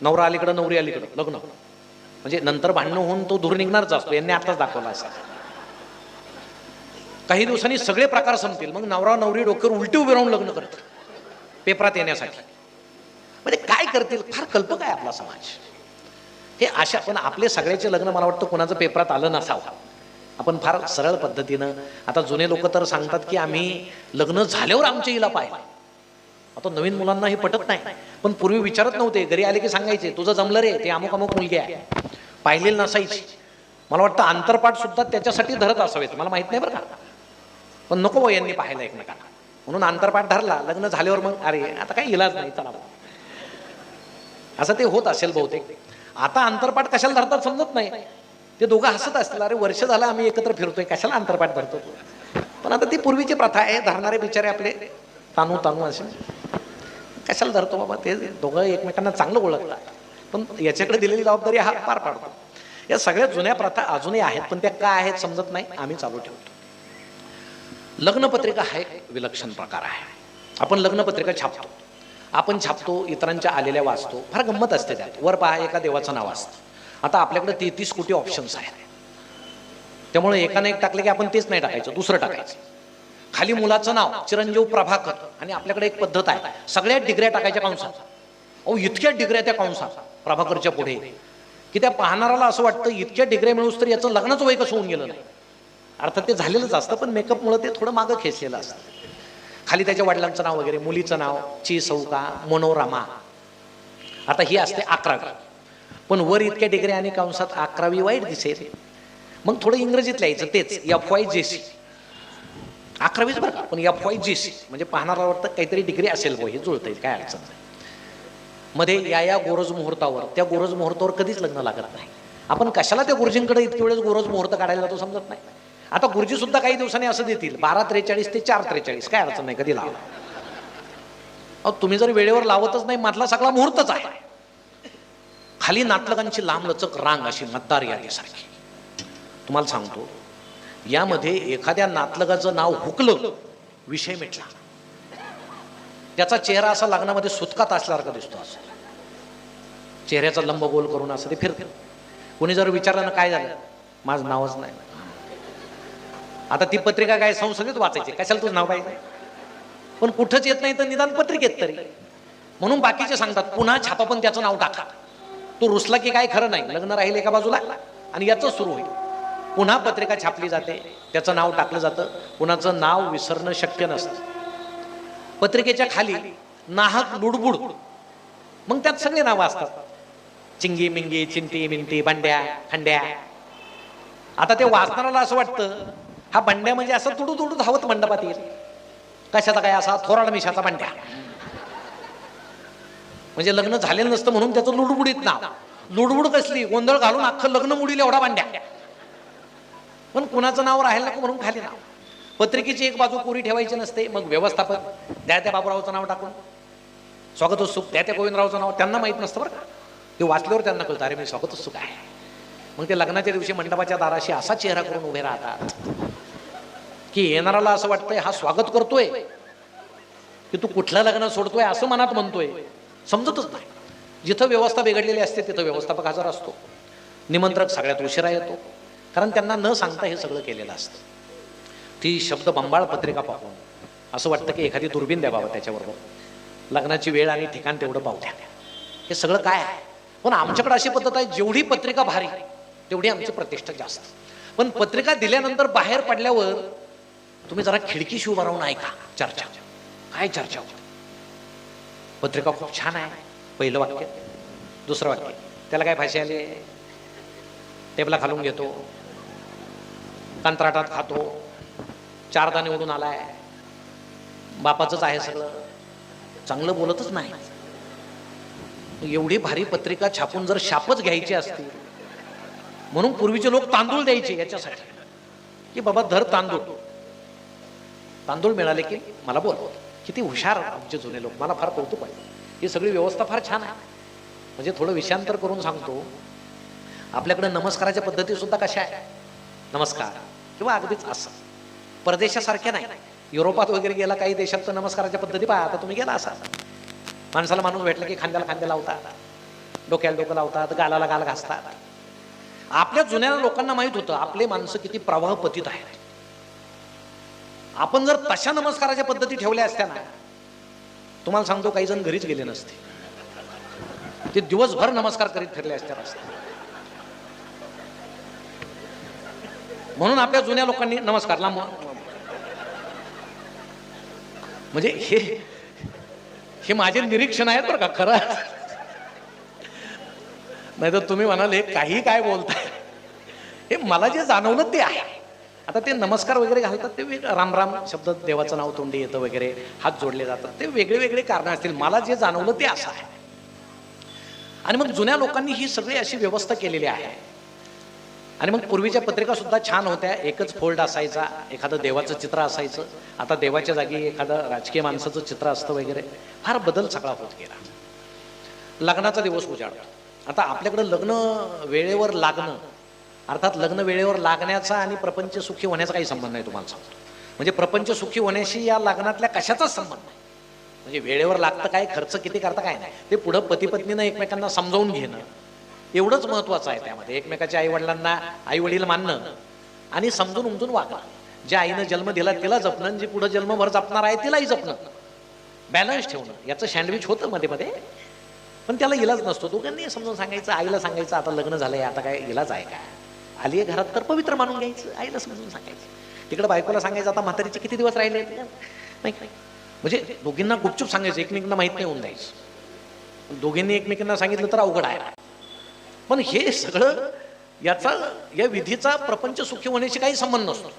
नवरा अलीकडं नवरी अलीकडं, लग्न. म्हणजे नंतर भांडणं होऊन तो दूर निघणारच असतो, यांनी आताच दाखवला असं. काही दिवसांनी सगळे प्रकार संपतील, मग नवरा नवरी डोक्यावर उलटी उभे राहून लग्न करतात पेपरात येण्यासाठी. म्हणजे काय करतील, फार कल्पक आहे आपला समाज हे अशा. पण आपले सगळ्याचे लग्न मला वाटतं कोणाचं पेपरात आलं नसावं. आपण फार सरळ पद्धतीनं, आता जुने लोक तर सांगतात की आम्ही लग्न झाल्यावर आमच्या हिला पाहिलं. आता नवीन मुलांना हे पटत नाही, पण पूर्वी विचारत नव्हते, घरी आले की सांगायचे तुझं जमलं रे, ते अमुक अमुक मुलगी आहे, पाहिलेली नसायची. मला वाटतं आंतरपाठ सुद्धा त्याच्यासाठी धरत असावेत, मला माहित नाही बरं का. पण नको यांनी पाहायला एकमेकांना, म्हणून आंतरपाठ धरला. लग्न झाल्यावर मग अरे आता काही इलाज नाही, चला असं ते होत असेल बहुतेक. आता आंतरपाठ कशाला धरतात समजत नाही. ते दोघं हसत असतील, अरे वर्ष झालं आम्ही एकत्र फिरतोय, कशाला आंतरपाठ धरतो. पण आता ती पूर्वीची प्रथा आहे, धरणारे बिचारे आपले तानू तानू असे कशाला धरतो बाबा. ते दोघं एकमेकांना चांगलं ओळखतात, पण याच्याकडे दिलेली जबाबदारी हा पार पाडतो. या सगळ्या जुन्या प्रथा अजूनही आहेत, पण त्या काय आहेत समजत नाही, आम्ही चालू ठेवतो. लग्नपत्रिका हा एक विलक्षण प्रकार आहे. आपण लग्नपत्रिका छापतो, आपण छापतो, इतरांच्या आलेल्या वाचतो, फार गंमत असते त्यात. वर पहा एका देवाचं नाव असतं. आता आपल्याकडे 33 कोटी ऑप्शन्स आहेत, त्यामुळे एकानं एक टाकले की आपण तेच नाही टाकायचं, दुसरं टाकायचं. खाली मुलाचं नाव चिरंजीव प्रभाकर, आणि आपल्याकडे एक पद्धत आहे, सगळ्या डिग्र्या टाकायच्या कंसात. अहो इतक्या डिग्र्या त्या कंसात प्रभाकरच्या पुढे की त्या पाहणाऱ्याला असं वाटतं इतक्या डिग्र्या मिळूस तर याचं लग्नच वय कसं होऊन गेलं नाही. अर्थात ते झालेलंच असतं, पण मेकअपमुळे ते थोडं मागं खेचलेलं असतं. खाली त्याच्या वडिलांचं नाव वगैरे, मुलीचं नाव ची सौका मनोरमा. आता ही असते 11वी, पण वर इतक्या डिग्री आणि कंसात 11वी वाईट दिसेल, मग थोडं इंग्रजीत लिहायचं तेच FYJC, 11वीच बरं का, पण FYJC म्हणजे पाहणारा वाटतं काहीतरी डिग्री असेल हे जुळतं, काय अडचण नाही. मध्ये या गोरज मुहूर्तावर, त्या गोरज मुहूर्तावर कधीच लग्न लागत नाही. आपण कशाला त्या गुरुजींकडे इतके वेळेस गोरज मुहूर्त काढायला जातो समजत नाही. आता गुरुजी सुद्धा काही दिवसांनी असं देतील 12:43 ते 4:43, काय अडचण नाही, कधी लावा. अहो तुम्ही जर वेळेवर लावतच नाही, मधला सगळा मुहूर्तच आहे. खाली नातलगांची लांबलचक रांग अशी मतदार यादीसारखी. तुम्हाला सांगतो, यामध्ये एखाद्या नातलगाचं नाव हुकलं, विषय मिटला. त्याचा चेहरा असा लग्नामध्ये सुतकात असल्यासारखा दिसतो, असं चेहऱ्याचा लंब गोल करून असं ते फिरतं. कोणी जर विचारलं ना काय झालं, माझं नावच नाही. आता ती पत्रिका काय संसदेत वाचायची, कशाला तुझं नाव पाहिजे, पण कुठंच येत नाही तर निदान पत्रिकेत तरी. म्हणून बाकीचे सांगतात पुन्हा छापा पण त्याचं नाव टाका. तो रुसला की काय खरं नाही, लग्न राहील एका बाजूला आणि याचं सुरू होईल. पुन्हा पत्रिका छापली जाते, त्याचं नाव टाकलं जातं, कुणाचं नाव विसरणं शक्य नसतं. पत्रिकेच्या खाली नाहक लुडबुड, मग त्यात सगळे नावं असतात, चिंगी मिंगी, चिंटी मिंटी, बंड्या खंड्या. आता ते वाचणाऱ्याला असं वाटतं हा बंड्या म्हणजे असं तुडू तुडू धावत मंडपात येईल, कशाचा काय असा थोराड मिशाचा बंड्या, म्हणजे लग्न झालेलं नसतं म्हणून त्याचं लुडबुडीत नाव. लुडबुड कसली, गोंधळ घालून अख्खं लग्न मुडील एवढा बंड्या, पण कुणाचं नाव राहील नको म्हणून खाली नाव. पत्रिकेची एक बाजू कोरी ठेवायची नसते, मग व्यवस्थापक द्या त्या बाबूरावचं नाव टाकून, स्वागतोत्सुक द्या त्या गोविंदरावचं नाव, त्यांना माहित नसतं बरं का, ते वाचल्यावर त्यांना कळतं अरे मी स्वागतोत्सुक आहे. मग ते लग्नाच्या दिवशी मंडपाच्या दाराशी असा चेहरा करून उभे राहतात की येणाराला असं वाटतंय हा स्वागत करतोय की तू कुठलं लग्न सोडतोय असं मनात म्हणतोय, समजतच नाही. जिथं व्यवस्था बिघडलेली असते तिथं व्यवस्थापक हजर असतो, निमंत्रक सगळ्यात उशिरा येतो, कारण त्यांना न सांगता हे सगळं केलेलं असतं. ती शब्द बंबाळ पत्रिका पाहून असं वाटतं की एखादी दुर्बीन द्या बाबा त्याच्याबरोबर, लग्नाची वेळ आणि ठिकाण तेवढं पाहू द्या. हे सगळं काय आहे, पण आमच्याकडे अशी पद्धत आहे, जेवढी पत्रिका भारी तेवढी आमची प्रतिष्ठा जास्त. पण पत्रिका दिल्यानंतर बाहेर पडल्यावर तुम्ही जरा खिडकीशी उभा राहून ऐका चर्चा, काय चर्चा होते. पत्रिका खूप छान आहे, पहिलं वाक्य. दुसरं वाक्य, त्याला काय भाषा आली, टेबला खालून घेतो, कंत्राटात खातो, 4 दाणे उडून आलाय, बापाचंच आहे सगळं, चांगलं बोलतच नाही. एवढी भारी पत्रिका छापून जर शापच घ्यायची असती, म्हणून पूर्वीचे लोक तांदूळ द्यायचे याच्यासाठी की बाबा धर तांदूळ, तांदूळ मिळाले की मला बोल. किती हुशार आमचे जुने लोक, मला फार कौतुक आहे. ही सगळी व्यवस्था फार छान आहे. म्हणजे थोडं विषयांतर करून सांगतो, आपल्याकडे नमस्काराच्या पद्धती सुद्धा कशा आहे, नमस्कार किंवा अगदीच असं, परदेशासारख्या नाही. युरोपात वगैरे गेला काही देशात तर नमस्काराच्या पद्धती पहा. आता तुम्ही गेला असा, माणसाला माणूस भेटला की खांद्याला खांद्या लावतात, डोक्याला डोकं लावतात, गालाला गाल घासतात. आपल्या जुन्या लोकांना माहित होतं आपले माणसं किती प्रवाहपतीत आहेत. आपण जर तशा नमस्काराच्या पद्धती ठेवल्या असत्या ना, तुम्हाला सांगतो काही जण घरीच गेले नसते, ते दिवसभर नमस्कार करीत फिरले असत्या रस्त्यात. म्हणून आपल्या जुन्या लोकांनी नमस्कारला म्हणजे हे माझे निरीक्षण आहेत बरं का, खरं. नाही तर तुम्ही म्हणाल हे काही काय बोलताय, हे मला जे जाणवलं ते आहे. आता ते नमस्कार वगैरे घालतात ते राम राम शब्द, देवाचं नाव तोंडी येतं वगैरे, हात जोडले जातात, ते वेगळे वेगळे कारण असतील. मला जे जाणवलं ते असं आहे. आणि मग जुन्या लोकांनी ही सगळी अशी व्यवस्था केलेली आहे. आणि मग पूर्वीच्या पत्रिका सुद्धा छान होत्या, एकच फोल्ड असायचा, एखादं देवाचं चित्र असायचं. आता देवाच्या जागी एखादं राजकीय माणसाचं चित्र असतं वगैरे, फार बदल सगळा होत गेला. लग्नाचा दिवस उजाडला. आता आपल्याकडं लग्न वेळेवर लागणं, अर्थात लग्न वेळेवर लागण्याचा आणि प्रपंच सुखी होण्याचा काही संबंध नाही, तुम्हाला सांगतो. म्हणजे प्रपंच सुखी होण्याशी या लग्नातल्या कशाचाच संबंध नाही. म्हणजे वेळेवर लागतं काय, खर्च किती करता काय नाही, ते पुढं पती पत्नीनं एकमेकांना समजावून घेणं एवढंच महत्वाचं आहे. त्यामध्ये एकमेकाच्या आई वडिलांना आई वडील मानणं आणि समजून उमजून वागणं. ज्या आईनं जन्म दिला तिला जपणं, जी पुढे जन्मभर जपणार आहे तिलाही जपणं, बॅलन्स ठेवणं. याचं सँडविच होतं मध्ये मध्ये, पण त्याला इलाज नसतो. दोघांनी समजून सांगायचं, आईला सांगायचं आता लग्न झालंय, आता काय इलाज आहे का, आली आहे घरात तर पवित्र मानून घ्यायचं, आईला समजून सांगायचं. तिकडे बायकोला सांगायचं आता म्हातारीचे किती दिवस राहिले नाही, म्हणजे दोघींना गुपचूप सांगायचं, एकमेकांना माहित नाही होऊन जायचं. दोघींनी एकमेकांना सांगितलं तर अवघड आहे. पण हे सगळं या विधीचा प्रपंच सुखी होण्याशी काही संबंध नसतो.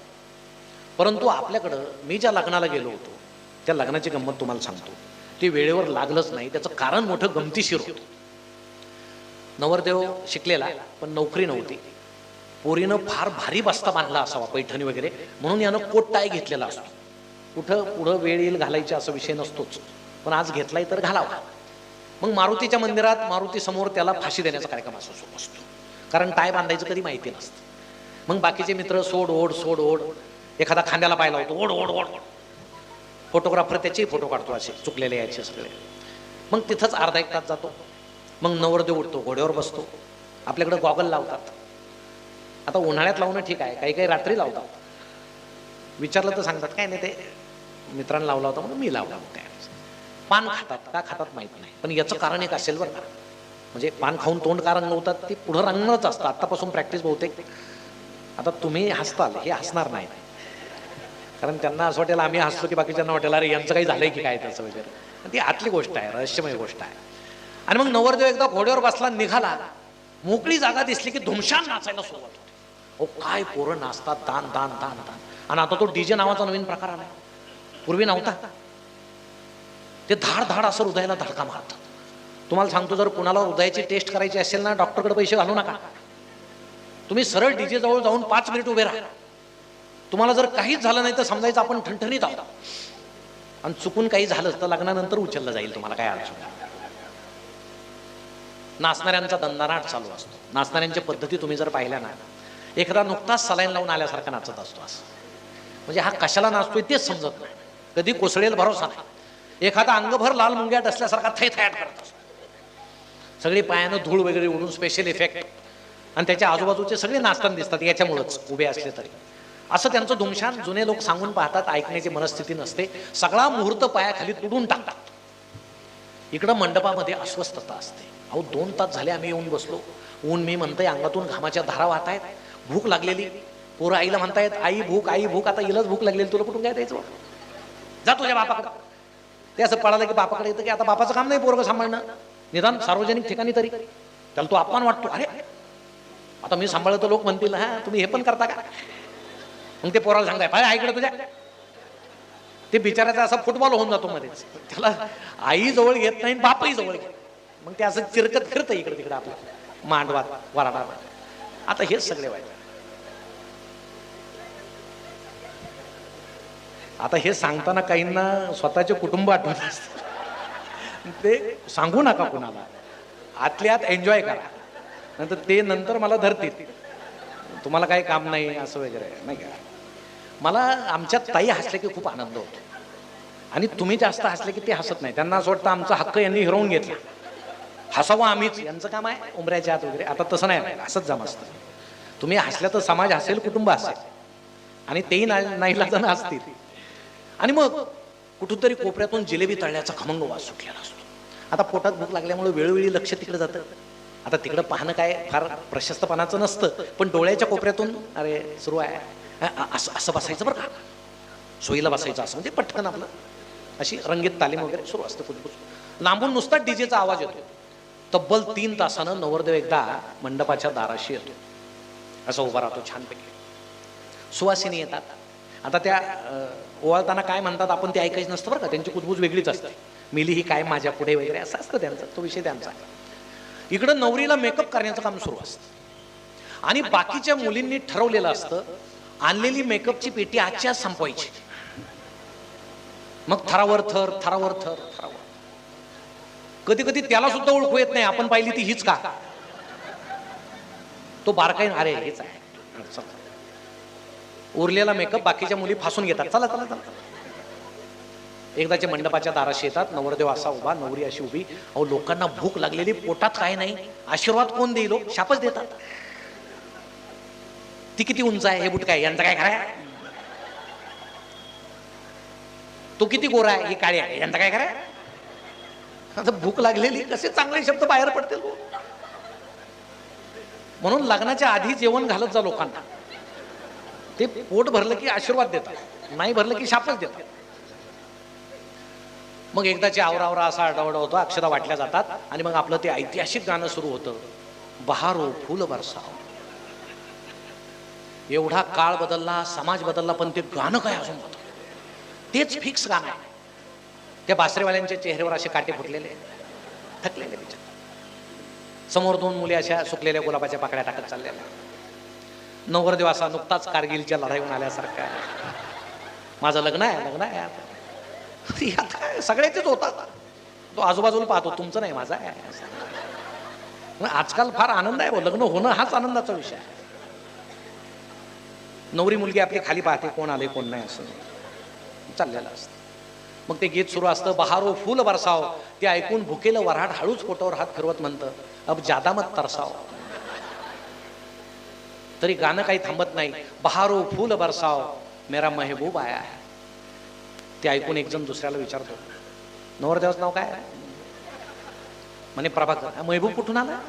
परंतु आपल्याकडं मी ज्या लग्नाला गेलो होतो त्या लग्नाची गंमत तुम्हाला सांगतो. ते वेळेवर लागलंच नाही, त्याचं कारण मोठं गमतीशीर होतं. नवरदेव शिकलेला पण नोकरी नव्हती. पोरीनं फार भारी बस्ता बांधला असावा, पैठणी वगैरे, म्हणून यानं कोट टाय घेतलेला असतो. कुठं पुढं वेळ येईल घालायची असा विषय नसतोच, पण आज घेतलाय तर घालावा. मग मारुतीच्या मंदिरात मारुती समोर त्याला फाशी देण्याचा कार्यक्रम असतो, कारण टाय बांधायचं कधी माहिती नसतं. मग बाकीचे मित्र सोड ओढ, एखादा खांद्याला पाय लावतो, ओढ ओढ ओढ. फोटोग्राफर त्याचे फोटो काढतो असे चुकलेले याचे सगळे. मग तिथंच अर्धा एक तास जातो. मग नवरदेव उठतो, घोड्यावर बसतो. आपल्याकडे गॉगल लावतात. आता उन्हाळ्यात लावणं ठीक आहे, काही काही रात्री लावतात. विचारलं तर सांगतात काय नाही, ते मित्रांनी लावला होता म्हणून मी लावला. काय पान खातात का खातात माहित नाही, पण याचं कारण एक असेल बरं का. म्हणजे पान खाऊन तोंड का रंगवतात ते पुढं रंगणंच असतं. आत्तापासून प्रॅक्टिस बहुतेक. आता तुम्ही हसताल, हे हसणार नाही, कारण त्यांना असं वाटेल आम्ही हसलो की बाकीच्यांना वाटेल अरे यांचं काही झालंय की काय त्याचं वगैरे. ती आतली गोष्ट आहे, रहस्यमय गोष्ट आहे. आणि मग नवरदेव एकदा घोड्यावर बसला, निघाला, मोकळी जागा दिसली की धुमशान नाचायला सुरुवात होती. ओ काय पोरं नाचतात, दान दान दान दान. आणि आता तो डीजे नावाचा नवीन प्रकार आलाय, पूर्वी नव्हता. ते धाड धाड असं हृदयाला धडका मारतात. तुम्हाला सांगतो, जर कुणाला हृदयाची टेस्ट करायची असेल ना, डॉक्टरकडे पैसे घालू नका. तुम्ही सरळ डीजे जवळ जाऊन 5 मिनिट उभे राहा. तुम्हाला जर काहीच झालं नाही तर समजायचं आपण ठणठणीत आहोत, आणि चुकून काही झालं तर लग्नानंतर उचललं जाईल, तुम्हाला काय अडचण नाही. नाचणाऱ्यांचा दंदानाट चालू असतो. नाचणाऱ्यांच्या पद्धती तुम्ही जर पाहिल्या ना, एखादा नुकताच सलाईन लावून आल्यासारखा नाचत असतो असं. म्हणजे हा कशाला नाचतोय तेच समजत नाही, कधी कोसळेल भरोसा नाही. एखादा अंगभर लाल मुंग्याट असल्यासारखा थैथयाट करत असतो. सगळी पायानं धूळ वगैरे उडून स्पेशल इफेक्ट, आणि त्याच्या आजूबाजूचे सगळे नाचताना दिसतात याच्यामुळेच, उभे असले तरी. असं त्यांचं धुमशान जुने लोक सांगून पाहतात, ऐकण्याची मनस्थिती नसते. सगळा मुहूर्त पायाखाली तुडून टाकतात. इकडं मंडपामध्ये अस्वस्थता असते. अहो 2 तास झाले आम्ही येऊन बसलो, ऊन मी म्हणतंय, अंगातून घामाच्या धारा वाहत आहेत, भूक लागलेली. पोरं आईला म्हणतायत आई भूक आई भूक. आता इलाच भूक लागलेली, तुला कुठून काय द्यायचं, जा तुझ्या बापाकडे. ते असं पळालं की बापाकडे येतं की आता बापाचं काम नाही पोरगं सांभाळणं, निदान सार्वजनिक ठिकाणी तरी. त्याला तो अपमान वाटतो, अरे आता मी सांभाळतो, लोक म्हणतील हा तुम्ही हे पण करता का. मग ते पोराला सांगताय पाय आईकडे तुझ्या. ते बिचाराचा असा फुटबॉल होऊन जातो मध्येच, त्याला आई जवळ घेत नाही, बापही जवळ घेत. मग ते असं चिरकत फिरतं इकडे तिकडे आपल्या मांडवात वराडात. आता हेच सगळे वाईट. आता हे सांगताना काहींना स्वतःचे कुटुंब आठवत असते, ते सांगू नका कुणाला, आतल्या आत एन्जॉय करा, नंतर ते नंतर मला धरतील तुम्हाला काही काम नाही असं वगैरे नाही का. मला आमच्या ताई हसले की खूप आनंद होतो, आणि तुम्ही जास्त हसले की ते हसत नाही. त्यांना असं वाटतं आमचा हक्क यांनी हिरवून घेतला, हसावं आम्हीच, यांचं काम आहे उमऱ्याच्या आत वगैरे. आता तसं नाही, असंच जम असतं. तुम्ही हसल्या तर समाज हसेल, कुटुंब हसेल, आणि तेही नाईलाजानं हसतील. आणि मग कुठूनतरी कोपऱ्यातून जिलेबी तळण्याचा खमंग वास सुटलेला असतो. आता पोटात भूक लागल्यामुळे वेळोवेळी लक्ष तिकडे जातं. आता तिकडं पाहणं काय फार प्रशस्तपणाचं नसतं, पण डोळ्याच्या कोपऱ्यातून अरे सुरू आहे असं असं बसायचं बरं का, सोयीला बसायचं असं, म्हणजे पटकन आपलं अशी रंगीत तालीम वगैरे सुरू असतं. कुठकुच लांबून नुसता डीजेचा आवाज येतो. तब्बल 3 तासानं नवरदेव एकदा मंडपाच्या दाराशी येतो, असं उभा राहतो छानपैकी. सुवासिनी येतात. आता त्या ओवाळताना काय म्हणतात आपण ते ऐकायचं नसतं बरं का, त्यांची कुजबूज वेगळीच असते. मिली ही काय माझ्या पुढे वगैरे असं असतं त्यांचं, तो विषय त्यांचा. इकडं नवरीला मेकअप करण्याचं काम सुरू असतं, आणि बाकीच्या मुलींनी ठरवलेलं असतं आणलेली मेकअपची पेटी आजच्या संपवायची. मग थरावर थर थरावर थर थरावर. कधी कधी त्याला सुद्धा ओळखू येत नाही, आपण पाहिली ती हीच का, तो बारकाई अरे हेच आहे. उरलेला मेकअप बाकीच्या मुली फासून घेतात, चला चला चला. एकदाच्या मंडपाच्या दाराशी येतात. नवरदेव असा उभा, नवरी अशी उभी. अहो लोकांना भूक लागलेली, पोटात काय नाही, आशीर्वाद कोण देईल, शापच देतात. ती किती उंच आहे, हे बुट काय, यांचं काय खरं आहे, तो किती गोरा आहे, हे काळे आहे, यांचं काय खरं आहे. आता भूक लागलेली, कसे चांगले शब्द बाहेर पडतील. म्हणून लग्नाच्या आधी जेवण घालत जा लोकांना. ते पोट भरलं की आशीर्वाद देतात, नाही भरलं की शापच देतात. मग एकदाची आवरावरा असा आढावडा होतो, अक्षता वाटल्या जातात आणि मग आपलं ते ऐतिहासिक गाणं सुरू होतं, बहारो फूल बरसाव. एवढा काळ बदलला, समाज बदलला, पण ते गाणं काय अजून होतं, तेच फिक्स गाणं आहे. त्या बासरीवाल्यांच्या चेहऱ्यावर असे काटे फुटलेले, थकलेले विचार. समोर दोन मुली अशा सुकलेल्या गुलाबाच्या पाकळ्या टाकत चाललेल्या. नवरदेव असा नुकताच कारगिलच्या लढाईहून आल्यासारखा, माझं लग्न आहे, लग्न आहे आता. यात काय सगळ्याचेच होतात, तो आजूबाजूला पाहतो, तुमचं नाही माझा आहे. आजकाल फार आनंद आहे, लग्न होणं हाच आनंदाचा विषय आहे. नवरी मुलगी आपली खाली पाहते, कोण आले कोण नाही असं चाललेलं असतं. मग ते गीत सुरू असतं, बहारो फूल बरसाव. ते ऐकून भुकेलं वऱ्हाड हळूच पोटावर हात फिरवत म्हणतं, अब जादा मत तरसाव. तरी गाणं काही थांबत नाही, बहारो फूल बरसाव मेरा महबूब आया है. ते ऐकून एक जण दुसऱ्याला विचारतो, नवरदेवाचं नाव काय? म्हणे प्रभाकर. महबूब कुठून आला?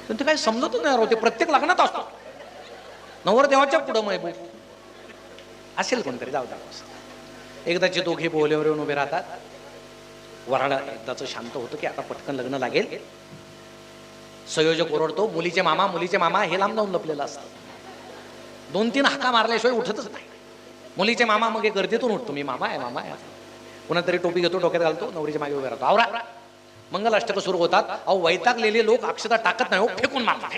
पण ते काही समजतच नाही होते, प्रत्येक लग्नात असतो नवरदेवाच्या पुढं महबूब असेल कोणतरी, जाऊ द्या. एकदाचे दोघे बोहल्यावर येऊन उभे राहतात. वराडा एकदाच शांत होतं की आता पटकन लग्न लागेल. संयोजक ओरडतो, मुलीचे मामा, मुलीचे मामा. हे लांब जाऊन लपलेलं असतं, 2-3 हाका मारल्याशिवाय उठतच नाही. मुलीचे मामा. मग एक गर्दीतून उठतो, मी मामा आहे, मामा आहे. कुणातरी टोपी घेतो, डोक्यात घालतो, नवरीच्या मागे उभे राहतो. आवरा. मंगल अष्टक सुरू होतात. अहो वैतागलेले लोक अक्षता टाकत नाही हो, फेकून मारतात.